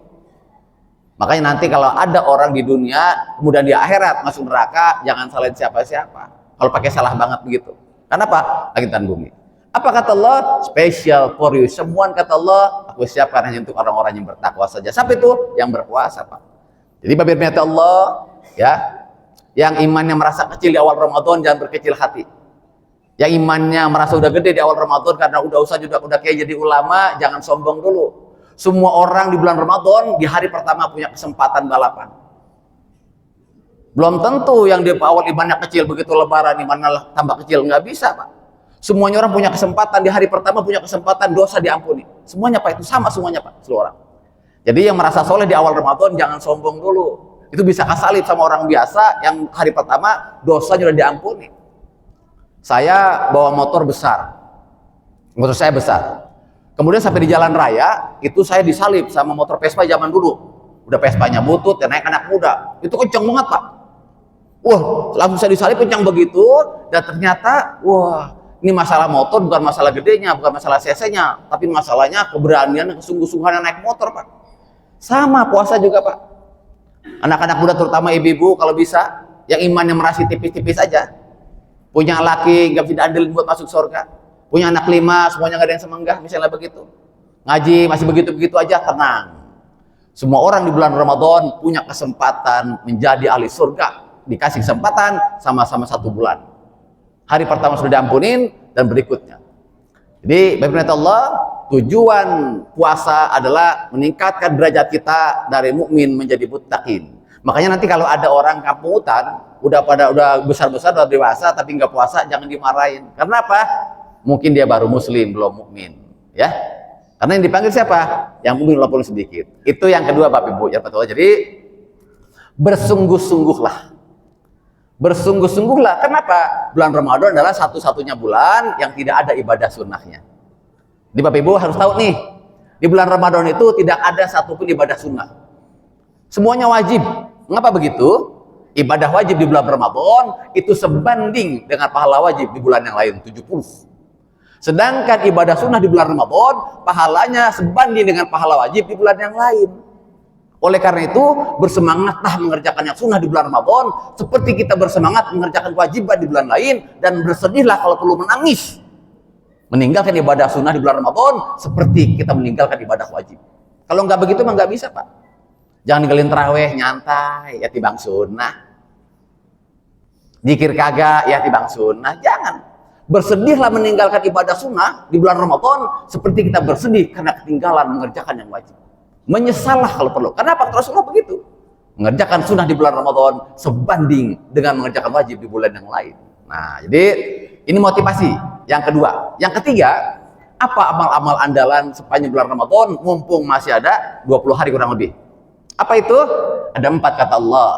Makanya nanti kalau ada orang di dunia kemudian di akhirat masuk neraka, jangan salahin siapa-siapa. Kalau pakai salah banget begitu. Kenapa? Langit dan bumi. Apa kata Allah? Special for you. Semua kata Allah, aku siapkan hanya untuk orang-orang yang bertakwa saja. Sampai itu yang berpuasa, Pak. Jadi Bapak Ibu Allah, ya, yang imannya merasa kecil di awal Ramadan jangan berkecil hati. Yang imannya merasa udah gede di awal Ramadan karena udah kayak jadi ulama, jangan sombong dulu. Semua orang di bulan Ramadan di hari pertama punya kesempatan balapan. Belum tentu yang di awal imannya kecil begitu lebaran imannya tambah kecil, nggak bisa, Pak. Semuanya orang punya kesempatan di hari pertama punya kesempatan dosa diampuni. Semuanya Pak itu sama semuanya Pak, seluruh orang. Jadi yang merasa soleh di awal Ramadan jangan sombong dulu. Itu bisa kesalip sama orang biasa yang hari pertama dosanya sudah diampuni. Saya bawa motor besar. Motor saya besar. Kemudian sampai di jalan raya itu saya disalip sama motor Vespa zaman dulu. Udah Vespanya butut ya naik anak muda. Itu kenceng banget Pak. Wah, langsung saya disalip kencang begitu dan ternyata wah, ini masalah motor bukan masalah gedenya, bukan masalah cc-nya, tapi masalahnya keberanian dan kesungguh-sungguhan naik motor, Pak. Sama puasa juga, Pak. Anak-anak muda terutama ibu-ibu kalau bisa, yang imannya merasi tipis-tipis aja. Punya laki, nggak bisa diandelin buat masuk surga. Punya anak 5, semuanya nggak ada yang semenggah, misalnya begitu. Ngaji masih begitu-begitu aja, tenang. Semua orang di bulan Ramadan punya kesempatan menjadi ahli surga. Dikasih kesempatan sama-sama 1 bulan. Hari pertama sudah diampunin dan berikutnya. Jadi Bapak Allah, tujuan puasa adalah meningkatkan derajat kita dari mukmin menjadi muttaqin. Makanya nanti kalau ada orang kampung hutan, udah besar-besar, udah dewasa tapi nggak puasa, jangan dimarahin. Karena apa? Mungkin dia baru muslim, belum mukmin, ya. Karena yang dipanggil siapa? Yang mukmin walaupun sedikit. Itu yang kedua Bapak Ibu, ya betul. Jadi bersungguh-sungguhlah. Bersungguh-sungguhlah. Kenapa? Bulan Ramadan adalah satu-satunya bulan yang tidak ada ibadah sunnahnya. Di Bapak Ibu harus tahu nih, di bulan Ramadan itu tidak ada satupun ibadah sunnah. Semuanya wajib. Mengapa begitu? Ibadah wajib di bulan Ramadan itu sebanding dengan pahala wajib di bulan yang lain 70. Sedangkan ibadah sunnah di bulan Ramadan pahalanya sebanding dengan pahala wajib di bulan yang lain. Oleh karena itu, bersemangatlah mengerjakan yang sunnah di bulan Ramadan seperti kita bersemangat mengerjakan kewajiban di bulan lain, dan bersedihlah kalau perlu menangis meninggalkan ibadah sunnah di bulan Ramadan seperti kita meninggalkan ibadah wajib. Kalau nggak begitu mah nggak bisa, Pak. Jangan ninggalin taraweh nyantai ya tibang sunnah. Zikir kagak ya tibang sunnah. Jangan. Bersedihlah meninggalkan ibadah sunnah di bulan Ramadan seperti kita bersedih karena ketinggalan mengerjakan yang wajib. Menyesallah kalau perlu. Kenapa? Rasulullah begitu. Mengerjakan sunnah di bulan Ramadan sebanding dengan mengerjakan wajib di bulan yang lain. Nah, jadi ini motivasi yang kedua. Yang ketiga, apa amal-amal andalan sepanjang bulan Ramadan mumpung masih ada 20 hari kurang lebih? Apa itu? Ada 4 kata Allah.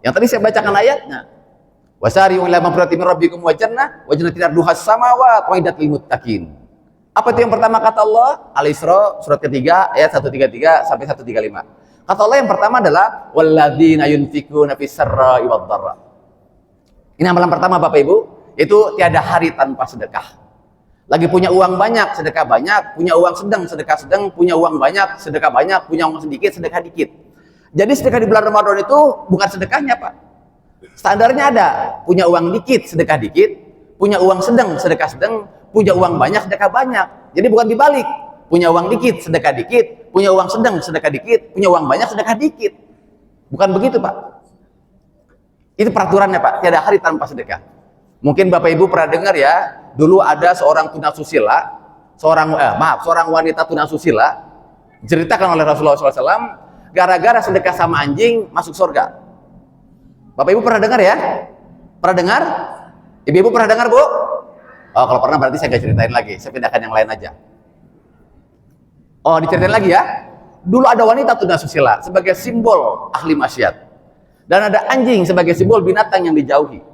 Yang tadi saya bacakan ayatnya. Wasari'u ila magfiratin min rabbikum wa jannatin arduhas samawati wa iddat lil muttaqin. Apa itu yang pertama kata Allah? Al-Isra surat ketiga ayat 133 sampai 135. Kata Allah yang pertama adalah walladzina yunfikuna fis sarra'i wad dharra. Ini amalan pertama Bapak Ibu, itu tiada hari tanpa sedekah. Lagi punya uang banyak, sedekah banyak, punya uang sedang, sedekah sedang, punya uang banyak, sedekah banyak, punya uang sedikit, sedekah dikit. Jadi sedekah di bulan Ramadan itu bukan sedekahnya, Pak. Standarnya ada, punya uang dikit, sedekah dikit, punya uang sedang, sedekah sedang, punya uang banyak, sedekah banyak. Jadi bukan dibalik. Punya uang dikit, sedekah dikit. Punya uang sedang, sedekah dikit. Punya uang banyak, sedekah dikit. Bukan begitu, Pak. Itu peraturannya, Pak. Tiada hari tanpa sedekah. Mungkin Bapak Ibu pernah dengar ya, dulu ada seorang tunasusila, seorang wanita tunasusila, diceritakan oleh Rasulullah SAW, gara-gara sedekah sama anjing, masuk surga. Bapak Ibu pernah dengar ya? Pernah dengar? Ibu-ibu pernah dengar, Bu? Oh, kalau pernah berarti saya nggak ceritain lagi. Saya pindahkan yang lain aja. Oh, diceritain lagi ya. Dulu ada wanita tunasusila sebagai simbol ahli maksiat. Dan ada anjing sebagai simbol binatang yang dijauhi.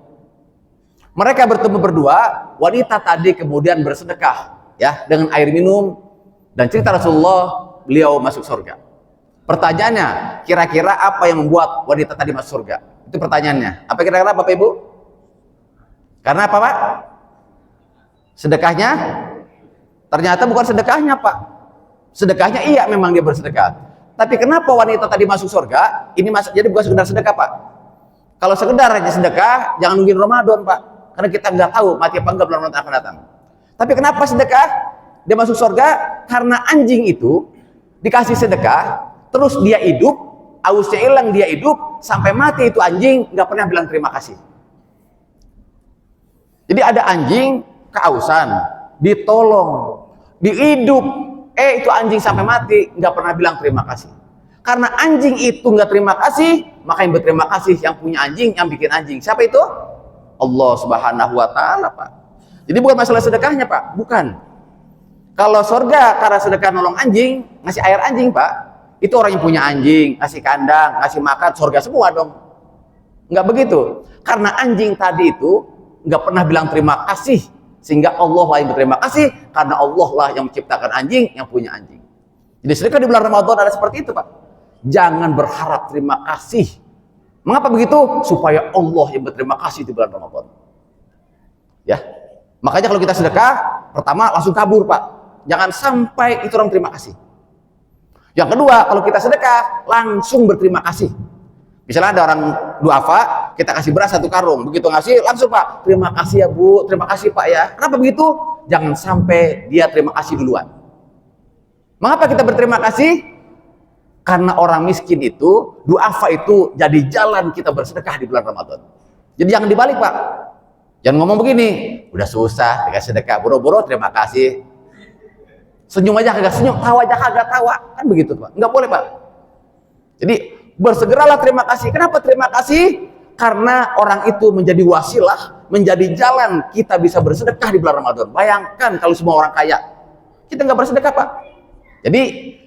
Mereka bertemu berdua, wanita tadi kemudian bersedekah ya dengan air minum, dan cerita Rasulullah beliau masuk surga. Pertanyaannya, kira-kira apa yang membuat wanita tadi masuk surga? Itu pertanyaannya. Apa kira-kira Bapak Ibu? Karena apa, Pak? Sedekahnya? Ternyata bukan sedekahnya, Pak. Sedekahnya iya, memang dia bersedekah. Tapi kenapa wanita tadi masuk surga? Ini masuk jadi bukan sekedar sedekah, Pak. Kalau sekedar hanya sedekah, jangan nungguin Ramadan, Pak. Karena kita nggak tahu mati apa enggak bulan Ramadan akan datang. Tapi kenapa sedekah? Dia masuk surga karena anjing itu dikasih sedekah, terus dia hidup, ausnya hilang, dia hidup sampai mati, itu anjing nggak pernah bilang terima kasih. Jadi ada anjing keausan, ditolong, dihidup, itu anjing sampai mati nggak pernah bilang terima kasih. Karena anjing itu nggak terima kasih, maka yang berterima kasih yang punya anjing, yang bikin anjing. Siapa itu? Allah Subhanahu wa Ta'ala, Pak. Jadi bukan masalah sedekahnya, Pak, bukan. Kalau surga karena sedekah nolong anjing, ngasih air anjing, Pak, itu orang yang punya anjing, ngasih kandang, ngasih makan, surga semua dong. Nggak begitu. Karena anjing tadi itu nggak pernah bilang terima kasih, sehingga Allah lah yang berterima kasih, karena Allah lah yang menciptakan anjing, yang punya anjing. Jadi sedekah di bulan Ramadan ada seperti itu, Pak. Jangan berharap terima kasih. Mengapa begitu? Supaya Allah yang berterima kasih di bulan Ramadan. Ya. Makanya kalau kita sedekah, pertama langsung kabur, Pak. Jangan sampai itu orang terima kasih. Yang kedua, kalau kita sedekah, langsung berterima kasih. Misalnya ada orang duafa, kita kasih beras 1 karung. Begitu ngasih, langsung, Pak, terima kasih ya Bu, terima kasih Pak ya. Kenapa begitu? Jangan sampai dia terima kasih duluan. Mengapa kita berterima kasih? Karena orang miskin itu, duafa itu jadi jalan kita bersedekah di bulan Ramadan. Jadi jangan dibalik, Pak. Jangan ngomong begini, udah susah dikasih sedekah, boro-boro terima kasih. Senyum aja kagak senyum, tawa aja kagak tawa, kan begitu, Pak. Enggak boleh, Pak. Jadi bersegeralah terima kasih. Kenapa terima kasih? Karena orang itu menjadi wasilah, menjadi jalan kita bisa bersedekah di bulan Ramadan. Bayangkan kalau semua orang kaya, kita nggak bersedekah, Pak. Jadi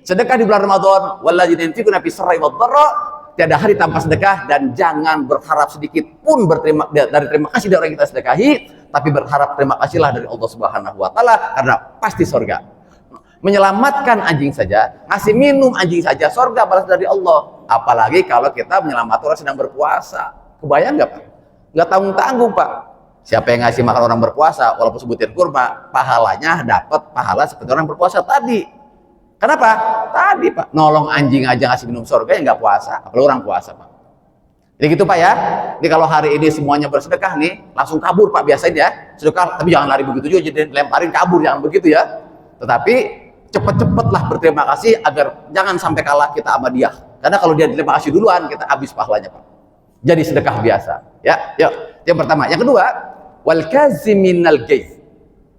sedekah di bulan Ramadan, walladzina yunfiquna fis sarra'i wad-dharra, tiada hari tanpa sedekah, dan jangan berharap sedikit pun dari terima kasih dari orang yang kita sedekahi, tapi berharap terima kasihlah dari Allah Subhanahu wa Ta'ala, karena pasti surga. Menyelamatkan anjing saja, ngasih minum anjing saja, surga balas dari Allah. Apalagi kalau kita menyelamatkan orang sedang berpuasa. Kebayang nggak, Pak? Nggak tanggung-tanggung, Pak. Siapa yang ngasih makan orang berpuasa, walaupun sebutir kurma, pahalanya dapat pahala seperti orang berpuasa tadi. Kenapa? Tadi, Pak, nolong anjing aja ngasih minum surga, ya nggak puasa, apalagi orang puasa, Pak. Jadi gitu, Pak ya. Jadi kalau hari ini semuanya bersedekah nih, langsung kabur, Pak, biasanya ya. Sedekah, tapi jangan lari begitu juga, jadi lemparin kabur, jangan begitu ya. Tetapi cepet-cepetlah berterima kasih agar jangan sampai kalah kita sama dia. Karena kalau dia terima kasih duluan, kita habis pahalanya, Pak. Jadi sedekah biasa. Ya, yuk. Yang pertama. Yang kedua, wal kaziminal ghaiz.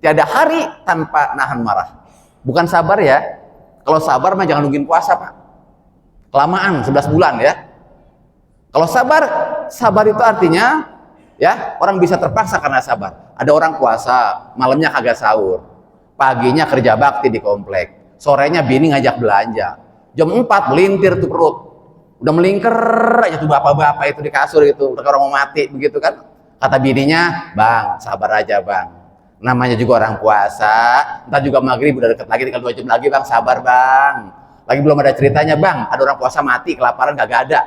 Tiada hari tanpa nahan marah. Bukan sabar ya. Kalau sabar mah jangan nungguin puasa, Pak. Kelamaan 11 bulan ya. Kalau sabar, sabar itu artinya ya, orang bisa terpaksa karena sabar. Ada orang puasa, malamnya kagak sahur. Paginya kerja bakti di komplek. Sorenya bini ngajak belanja. Jam 4 melintir tuh perut. Udah melingker aja tuh bapak-bapak itu di kasur itu, udah orang mau mati begitu kan. Kata bininya, "Bang, sabar aja, Bang. Namanya juga orang puasa, entar juga maghrib udah deket lagi, tinggal 2 jam lagi, Bang, sabar, Bang. Lagi belum ada ceritanya, Bang, ada orang puasa mati, kelaparan kagak ada."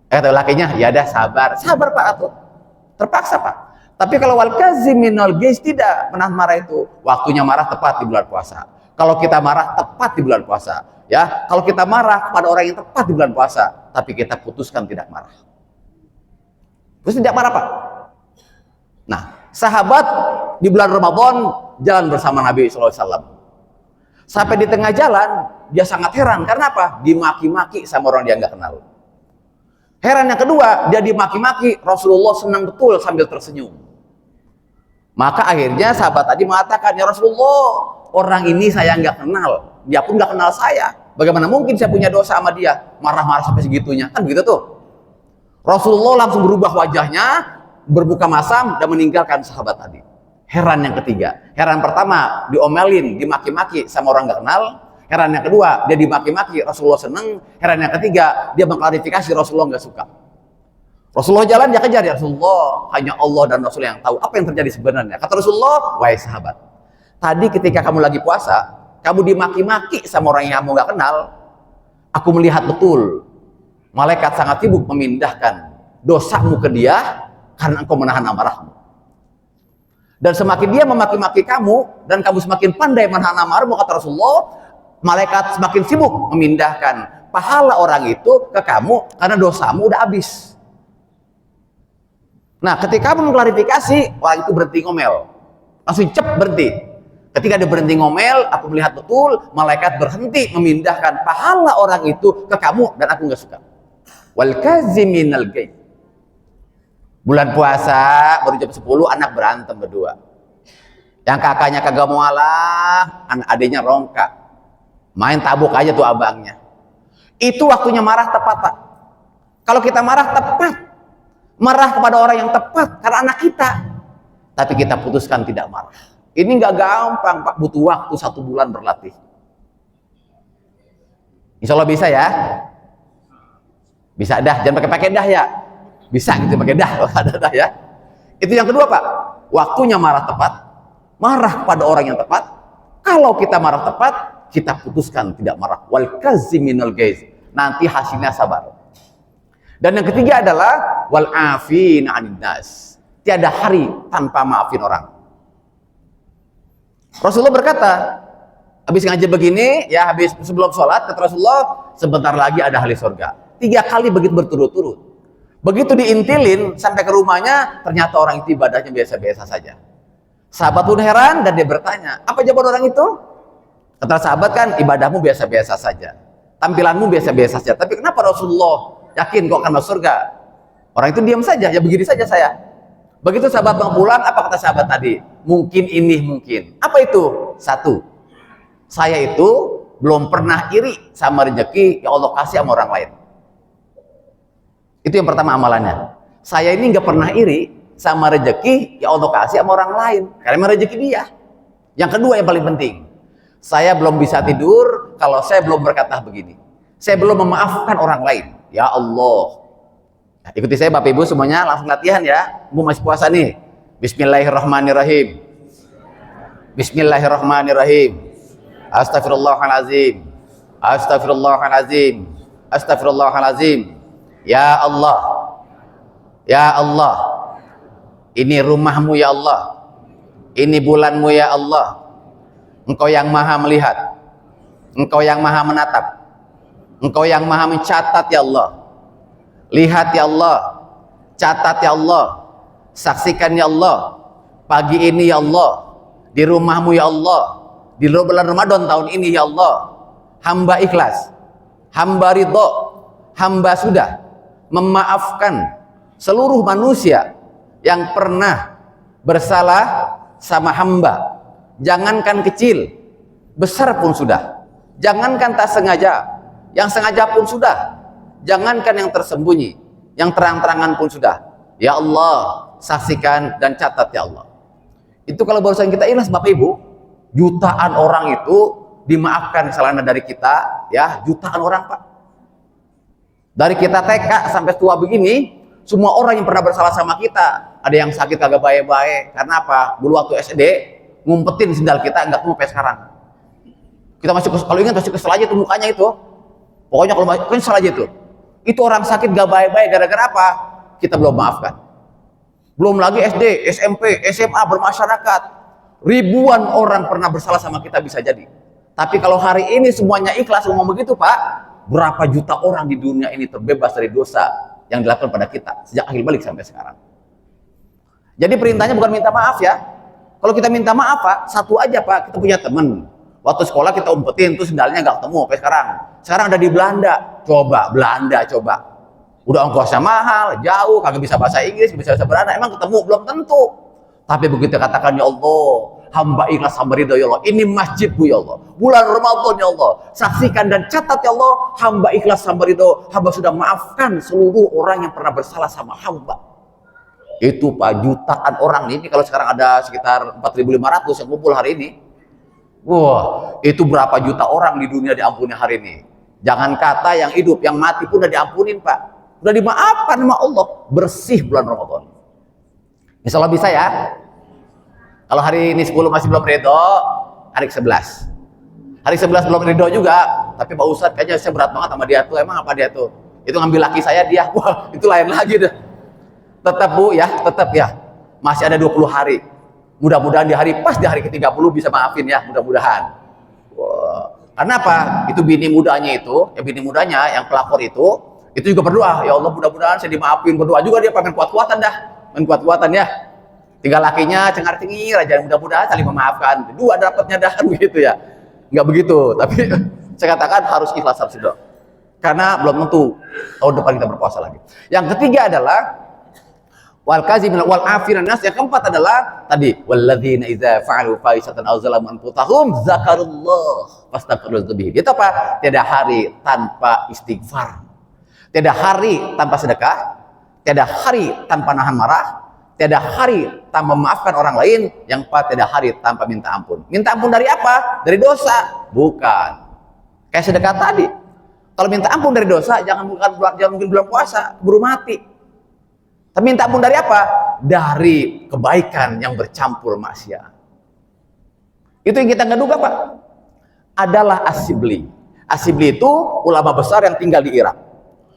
Kata lakinya, "Ya dah, sabar." Sabar, Pak, atuh. Terpaksa, Pak. Tapi kalau wal kaziminal ghaiz, tidak menahan marah itu. Waktunya marah tepat di bulan puasa. Kalau kita marah tepat di bulan puasa, ya. Kalau kita marah kepada orang yang tepat di bulan puasa, tapi kita putuskan tidak marah. Terus tidak marah, Pak. Nah, sahabat di bulan Ramadan jalan bersama Nabi SAW. Sampai di tengah jalan, dia sangat heran. Karena apa? Dimaki-maki sama orang dia nggak kenal. Heran yang kedua, dia dimaki-maki, Rasulullah senang betul sambil tersenyum. Maka akhirnya sahabat tadi mengatakan, "Ya Rasulullah, orang ini saya nggak kenal. Dia pun nggak kenal saya. Bagaimana mungkin saya punya dosa sama dia? Marah-marah sampai segitunya." Kan begitu tuh. Rasulullah langsung berubah wajahnya, berbuka masam dan meninggalkan sahabat tadi. Heran yang ketiga. Heran pertama diomelin, dimaki-maki sama orang nggak kenal. Heran yang kedua dia dimaki-maki, Rasulullah seneng. Heran yang ketiga dia mengklarifikasi, Rasulullah nggak suka. Rasulullah jalan, dia kejar, ya Rasulullah, hanya Allah dan Rasul yang tahu apa yang terjadi sebenarnya. Kata Rasulullah, wahai sahabat, tadi ketika kamu lagi puasa, kamu dimaki-maki sama orang yang kamu nggak kenal, aku melihat betul malaikat sangat sibuk memindahkan dosamu ke dia karena engkau menahan amarahmu. Dan semakin dia memaki-maki kamu dan kamu semakin pandai menahan amarahmu, kata Rasulullah, malaikat semakin sibuk memindahkan pahala orang itu ke kamu karena dosamu udah habis. Nah, ketika kamu mengklarifikasi, orang itu berhenti ngomel, langsung cep berhenti. Ketika dia berhenti ngomel, aku melihat betul malaikat berhenti memindahkan pahala orang itu ke kamu dan aku nggak suka. Wal kaziminal ghaidz. Bulan puasa baru jam 10, anak berantem berdua. Yang kakaknya kagak mau ngalah, anak adiknya rongkak. Main tabuk aja tuh abangnya. Itu waktunya marah tepat, Pak. Kalau kita marah tepat, marah kepada orang yang tepat karena anak kita, tapi kita putuskan tidak marah. Ini nggak gampang, Pak, butuh waktu 1 bulan berlatih. Insya Allah bisa ya, bisa dah, jangan pakai dah ya, bisa gitu pakai dah, ada dah ya. Itu yang kedua, Pak, waktunya marah tepat, marah pada orang yang tepat. Kalau kita marah tepat, kita putuskan tidak marah. Wal kaziminal ghaidz, nanti hasilnya sabar. Dan yang ketiga adalah wal afina 'anil nas. Tiada hari tanpa maafin orang. Rasulullah berkata, habis ngaji begini, ya habis sebelum sholat, kata Rasulullah, sebentar lagi ada ahli surga. 3 kali begitu berturut-turut. Begitu diintilin sampai ke rumahnya, ternyata orang itu ibadahnya biasa-biasa saja. Sahabat pun heran dan dia bertanya, apa jawaban orang itu? Kata sahabat, kan ibadahmu biasa-biasa saja, tampilanmu biasa-biasa saja, tapi kenapa Rasulullah yakin kok akan masuk surga? Orang itu diam saja, ya begini saja saya. Begitu sahabat mau pulang, apa kata sahabat tadi? Mungkin ini mungkin. Apa itu? 1, saya itu belum pernah iri sama rezeki yang Allah kasih sama orang lain. Itu yang pertama amalannya. Saya ini nggak pernah iri sama rezeki yang Allah kasih sama orang lain, karena rezeki dia. Yang kedua yang paling penting, saya belum bisa tidur kalau saya belum berkata begini. Saya belum memaafkan orang lain. Ya Allah. Nah, ikuti saya Bapak Ibu semuanya, langsung latihan ya. Bu masih puasa nih. Bismillahirrahmanirrahim. Bismillahirrahmanirrahim. Astagfirullahalazim. Astagfirullahalazim. Astagfirullahalazim. Ya Allah. Ya Allah. Ini rumahmu ya Allah. Ini bulanmu ya Allah. Engkau yang maha melihat. Engkau yang maha menatap. Engkau yang maha mencatat ya Allah. Lihat ya Allah, catat ya Allah, saksikan ya Allah, pagi ini ya Allah, di rumahmu ya Allah, di bulan Ramadan tahun ini ya Allah, hamba ikhlas, hamba ridho, hamba sudah memaafkan seluruh manusia yang pernah bersalah sama hamba. Jangankan kecil, besar pun sudah. Jangankan tak sengaja, yang sengaja pun sudah. Jangankan yang tersembunyi, yang terang-terangan pun sudah. Ya Allah, saksikan dan catat ya Allah. Itu kalau barusan kita ikhlas Bapak Ibu, jutaan orang itu dimaafkan kesalahan dari kita, ya, jutaan orang, Pak. Dari kita TK sampai tua begini, semua orang yang pernah bersalah sama kita, ada yang sakit kagak baik-baik. Karena apa? Dulu waktu SD ngumpetin sendal kita, nggak sampai sekarang. Kita masih kalau ingat masih kesel aja tuh mukanya itu. Pokoknya kalau masih kesel aja tuh. Itu orang sakit gak baik-baik gara-gara apa? Kita belum maafkan. Belum lagi SD, SMP, SMA bermasyarakat. Ribuan orang pernah bersalah sama kita bisa jadi. Tapi kalau hari ini semuanya ikhlas ngomong begitu, Pak, berapa juta orang di dunia ini terbebas dari dosa yang dilakukan pada kita sejak akhir balik sampai sekarang. Jadi perintahnya bukan minta maaf ya. Kalau kita minta maaf, Pak, satu aja, Pak, kita punya teman. Waktu sekolah kita umpetin, tuh sendalnya nggak ketemu sampai sekarang. Sekarang ada di Belanda. Coba, Belanda coba. Udah ongkosnya mahal, jauh, kagak bisa bahasa Inggris, bisa bahasa Belanda. Emang ketemu? Belum tentu. Tapi begitu katakan, ya Allah, hamba ikhlas, hamba ridho ya Allah. Ini masjidmu ya Allah. Bulan Ramadan ya Allah. Saksikan dan catat ya Allah, hamba ikhlas, hamba ridho. Hamba sudah maafkan seluruh orang yang pernah bersalah sama hamba. Itu Pak, jutaan orang ini, kalau sekarang ada sekitar 4.500 yang kumpul hari ini. Wah, itu berapa juta orang di dunia diampuni hari ini. Jangan kata yang hidup, yang mati pun udah diampunin Pak. Udah dimaafkan sama Allah, bersih bulan Ramadan. Insya Allah bisa ya. Kalau hari ini 10 masih belum ridho, hari ke-11. Hari 11 belum ridho juga, tapi Pak Ustadz kayaknya saya berat banget sama dia tuh. Emang apa dia tuh? Itu ngambil laki saya dia. Wah, itu lain lagi deh. Tetap Bu ya, tetap ya. Masih ada 20 hari. Mudah-mudahan di hari ke-30 bisa maafin ya, mudah-mudahan. Wah. Karena apa? Itu bini mudanya yang pelakor itu juga berdoa, ya Allah mudah-mudahan saya dimaafin. Berdoa juga dia pengen kuat-kuatan dah. Pengen kuat-kuatan ya. Tinggal lakinya cengar-cengir aja, mudah-mudahan saling memaafkan. Dua dapatnya dah begitu ya. Enggak begitu, tapi saya katakan harus ikhlas, harus doa. Karena belum tentu tahun depan kita berpuasa lagi. Yang ketiga adalah wal kazimin wal afiran nas. Yang keempat adalah tadi walladzina idza fa'alu fahisatan aw zalamu anfusahum zakarullah fastaghfiru dzunubihim. Itu apa? Tiada hari tanpa istighfar. Tiada hari tanpa sedekah, tiada hari tanpa nahan marah, tiada hari tanpa memaafkan orang lain, yang empat tiada hari tanpa minta ampun. Minta ampun dari apa? Dari dosa? Bukan. Kayak sedekah tadi. Kalau minta ampun dari dosa, jangan mungkin bulan puasa, buru mati. Tapi minta ampun dari apa? Dari kebaikan yang bercampur maksiat. Itu yang kita nggak duga Pak. Adalah Asyibli. Asyibli itu ulama besar yang tinggal di Irak.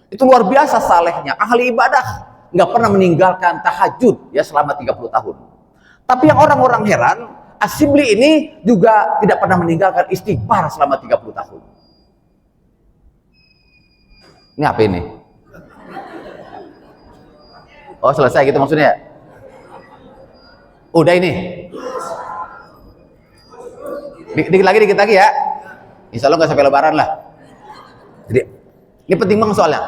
Itu luar biasa salehnya, ahli ibadah, nggak pernah meninggalkan tahajud ya selama 30 tahun. Tapi yang orang-orang heran, Asyibli ini juga tidak pernah meninggalkan istighfar selama 30 tahun. Ini apa ini? Oh selesai gitu maksudnya? Udah ini? Dikit lagi ya. Insya Allah nggak sampai lebaran lah. Jadi ini penting banget soalnya.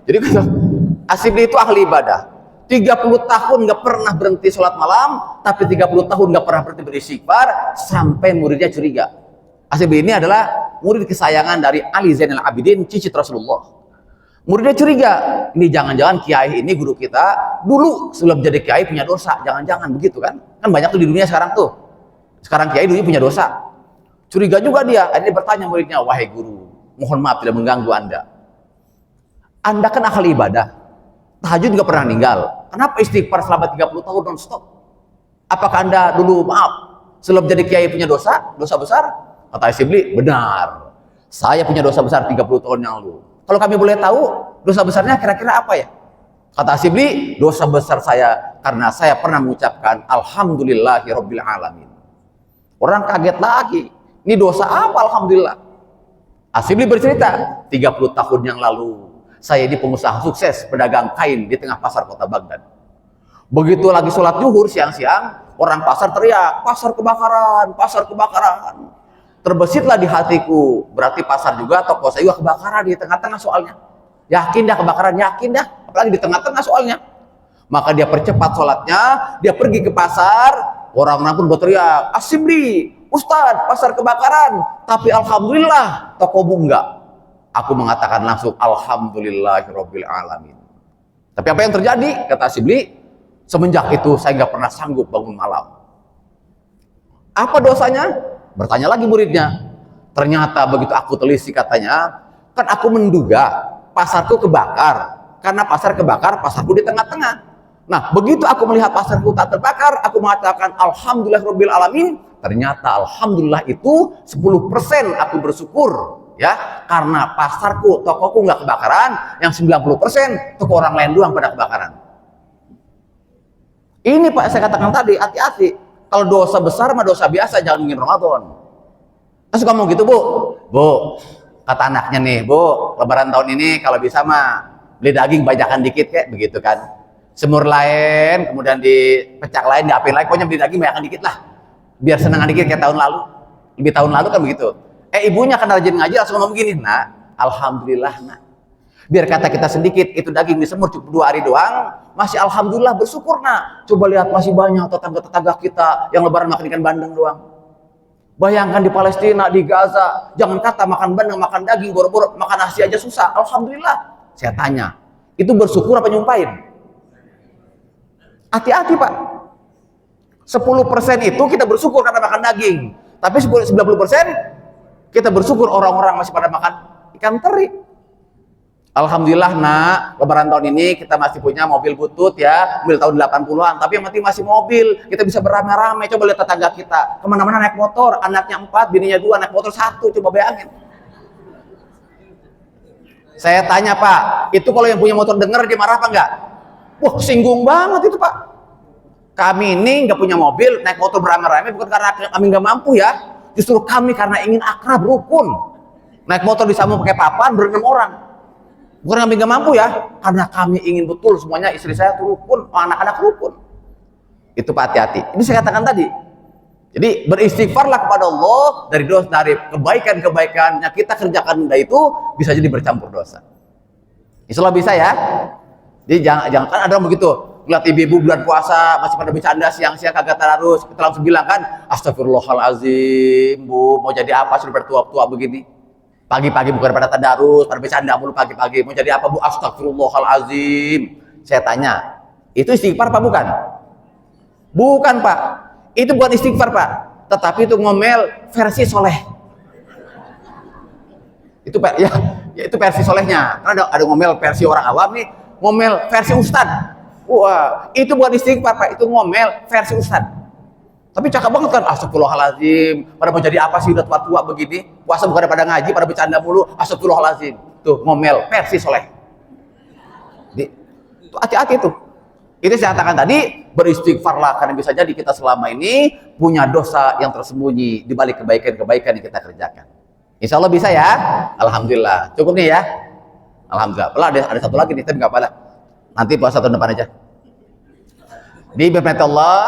Jadi Asyibli itu ahli ibadah. 30 tahun nggak pernah berhenti sholat malam, tapi 30 tahun nggak pernah berhenti beristighfar sampai muridnya curiga. Asyibli ini adalah murid kesayangan dari Ali Zainal Abidin, cicit Rasulullah. Muridnya curiga, ini jangan-jangan kiai ini guru kita dulu sebelum jadi kiai punya dosa, jangan-jangan begitu kan? Kan banyak tuh di dunia sekarang tuh. Sekarang kiai dulu punya dosa. Curiga juga dia, akhirnya bertanya muridnya, wahai guru, mohon maaf tidak mengganggu Anda. Anda kan ahli ibadah, tahajud juga pernah meninggal. Kenapa istighfar selama 30 tahun non-stop? Apakah Anda dulu, maaf, sebelum jadi kiai punya dosa besar? Kata Asyibli, benar. Saya punya dosa besar 30 tahun yang lalu. Kalau kami boleh tahu, dosa besarnya kira-kira apa ya? Kata Asyibli, dosa besar saya karena saya pernah mengucapkan Alhamdulillahirabbil alamin. Orang kaget lagi. Ini dosa apa alhamdulillah? Asyibli bercerita, 30 tahun yang lalu saya ini pengusaha sukses pedagang kain di tengah pasar kota Baghdad. Begitu lagi sholat zuhur siang-siang, orang pasar teriak, pasar kebakaran, pasar kebakaran. Terbesitlah di hatiku, berarti pasar juga, toko saya juga kebakaran di tengah-tengah soalnya. Yakin dah kebakaran, yakin dah, apalagi di tengah-tengah soalnya. Maka dia percepat sholatnya, dia pergi ke pasar, orang-orang pun berteriak, Asyibli, Ustadz, pasar kebakaran, tapi alhamdulillah tokomu enggak. Aku mengatakan langsung Alhamdulillahirabbil alamin. Tapi apa yang terjadi? Kata Asyibli, semenjak itu saya nggak pernah sanggup bangun malam. Apa dosanya? Bertanya lagi muridnya. Ternyata begitu aku telisik katanya, kan aku menduga pasarku kebakar. Karena pasar kebakar, pasarku di tengah-tengah. Nah, begitu aku melihat pasarku tak terbakar, aku mengatakan Alhamdulillahirabbil alamin. Ternyata alhamdulillah itu 10% aku bersyukur. Ya, karena pasarku, tokoku nggak kebakaran, yang 90% toko orang lain doang pada kebakaran. Ini Pak saya katakan tadi, hati-hati. Kalau dosa besar sama dosa biasa jangan nungguin Ramadan. Terus ngomong gitu Bu, kata anaknya nih, Bu, lebaran tahun ini kalau bisa mah beli daging banyakan dikit kayak begitu kan. Semur lain, kemudian dipecak lain, diapain lain, pokoknya beli daging banyakan dikit lah. Biar senang dikit kayak tahun lalu. Lebih tahun lalu kan begitu. Ibunya kan rajin ngaji langsung ngomong gini, Nak, alhamdulillah Nak. Biar kata kita sedikit, itu daging disemur cuma 2 hari doang, masih alhamdulillah bersyukur Nak. Coba lihat masih banyak tetangga-tetangga kita yang lebaran makan ikan bandeng doang. Bayangkan di Palestina, di Gaza, jangan kata makan bandeng, makan daging, boro-boro makan nasi aja susah. Alhamdulillah. Saya tanya, itu bersyukur apa nyumpain? Hati-hati Pak. 10% itu kita bersyukur karena makan daging. Tapi 90% kita bersyukur orang-orang masih pada makan ikan teri. Alhamdulillah nak, lebaran tahun ini kita masih punya mobil butut ya, mobil tahun 80-an, tapi yang penting masih mobil, kita bisa beramai-ramai. Coba lihat tetangga kita, kemana-mana naik motor, anaknya 4, bininya 2, naik motor 1, coba bayangin. Saya tanya Pak, itu kalau yang punya motor denger dia marah apa enggak? Wah, singgung banget itu Pak. Kami ini nggak punya mobil, naik motor beramai-ramai bukan karena kami nggak mampu ya, justru kami karena ingin akrab, rukun. Naik motor disambung pakai papan, berenam orang. Bukan kami nggak mampu ya, karena kami ingin betul semuanya, istri saya tuh rukun, anak-anak rukun. Itu Pak, hati-hati. Ini saya katakan tadi. Jadi beristighfarlah kepada Allah dari dosa, dari kebaikan-kebaikan yang kita kerjakan itu bisa jadi bercampur dosa. Insya Allah bisa ya. Jadi jangan kan ada begitu. Lihat ibu-ibu bulan puasa masih pada bercanda siang-siang kagak tadarus, kita langsung bilang kan, astagfirullahalazim, Bu, mau jadi apa sudah bertua-tua begini? Pagi-pagi bukan pada tadarus, pada bercanda mulu pagi-pagi. Mau jadi apa Bu? Astagfirullahalazim. Saya tanya, itu istighfar Pak bukan? Bukan Pak. Itu bukan istighfar Pak. Tetapi itu ngomel versi soleh. Itu Pak, ya itu versi solehnya. Karena ada ngomel versi orang awam nih, ngomel versi ustad. Wah, itu bukan istighfar Pak, itu ngomel versi ustad. Tapi cakep banget kan, astagfirullahaladzim, pada mau jadi apa sih udah tua-tua begini, puasa bukan pada ngaji, pada bercanda mulu, astagfirullahaladzim, tuh ngomel, versi soleh. Itu hati-hati tuh. Itu saya katakan tadi, beristighfarlah, karena bisa jadi kita selama ini punya dosa yang tersembunyi di balik kebaikan-kebaikan yang kita kerjakan. Insya Allah bisa ya, alhamdulillah. Cukup nih ya, alhamdulillah. Ada satu lagi nih, tapi nggak apa-apa. Nanti puasa tahun depan aja. Di berkat Allah,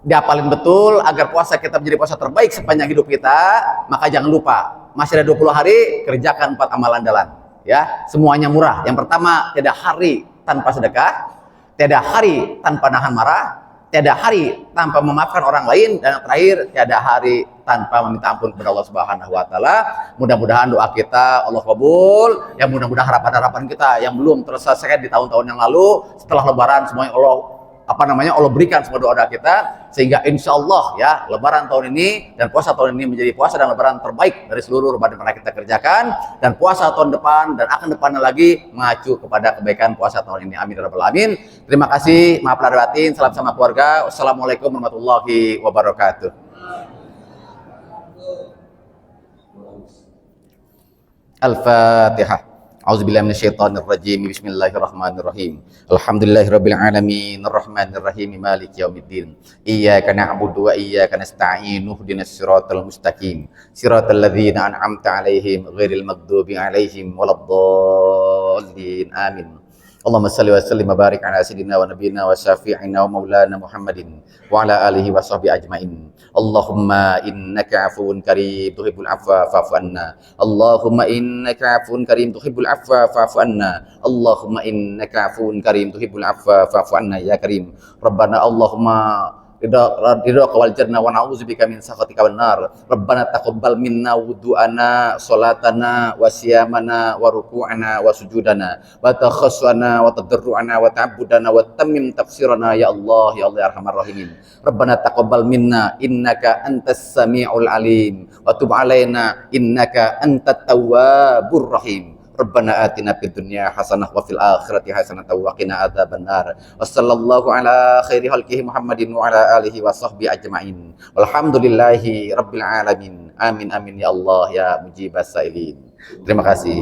diapalin betul agar puasa kita menjadi puasa terbaik sepanjang hidup kita. Maka jangan lupa masih ada 20 hari, kerjakan 4 amalan andalan ya, semuanya murah. Yang pertama, tiada hari tanpa sedekah, tiada hari tanpa nahan marah, tiada hari tanpa memaafkan orang lain, dan yang terakhir, tiada hari tanpa meminta ampun kepada Allah Subhanahu wa taala. Mudah-mudahan doa kita Allah kabul, ya mudah-mudahan harapan-harapan kita yang belum terselesaikan di tahun-tahun yang lalu, setelah lebaran semuanya Allah berikan semua doa kita, sehingga insya Allah ya lebaran tahun ini dan puasa tahun ini menjadi puasa dan lebaran terbaik dari seluruh lebaran yang pernah kita kerjakan, dan puasa tahun depan dan akan depannya lagi mengacu kepada kebaikan puasa tahun ini. Amin ya rabbal alamin. Terima kasih, maaf lahir batin, salam sama keluarga. Wassalamualaikum warahmatullahi wabarakatuh. Al-Fatihah. A'udzubillahi minasyaitonirrajim. Bismillahirrahmanirrahim. Alhamdulillahirabbil alamin, arrahmanirrahim, maliki yaumiddin. Iyyaka na'budu wa iyyaka nasta'in. Ihdinas siratal mustaqim. Siratal ladzina an'amta 'alaihim ghairil maghdubi 'alaihim waladdallin. Amin. Allahumma salli wa sallim wa barik ala sayyidina wa nabiyyina wa syafi'ina wa maulana Muhammadin wa ala alihi wa sahbihi ajmain. Allahumma innaka 'afuwun karim tuhibbul 'afwa fa'fu anna. Allahumma innaka 'afuwun karim tuhibbul 'afwa fa'fu anna. Allahumma innaka 'afuwun karim tuhibbul 'afwa fa'fu anna ya karim. Rabbana Allahumma ridha wal jannah wa na'udzubika min sakhatika wan nar. Rabbana taqabbal minna wudu'ana, salatana, wa siyamana, wa ruku'ana, wa sujudana, wa takhassana, wa tadarru'ana, wa ta'abbudana, wa tammim tafsirana ya Allah ya Allah ya arhamar rahimin. Rabbana taqabbal minna innaka antas sami'ul alim, wa tub 'alaina innaka antat tawwabur rahim. Rabbana atina fid dunya hasanah wa fil akhirati hasanah wa qina adzabannar. Wassallallahu ala khairi khalqihi Muhammadin wa ala alihi wa sahbihi ajmain. Walhamdulillahi rabbil alamin. Amin amin ya Allah ya mujibas sailin. Terima kasih.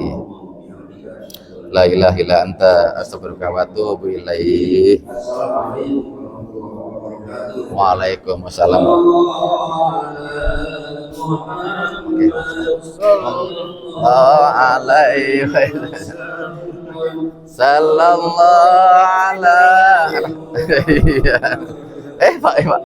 La ilaha illa anta astaghfiruka wa atubu ilaik. Assalamualaikum warahmatullahi wabarakatuh. Waalaikumsalam. Alaihi sallallahu ala Pak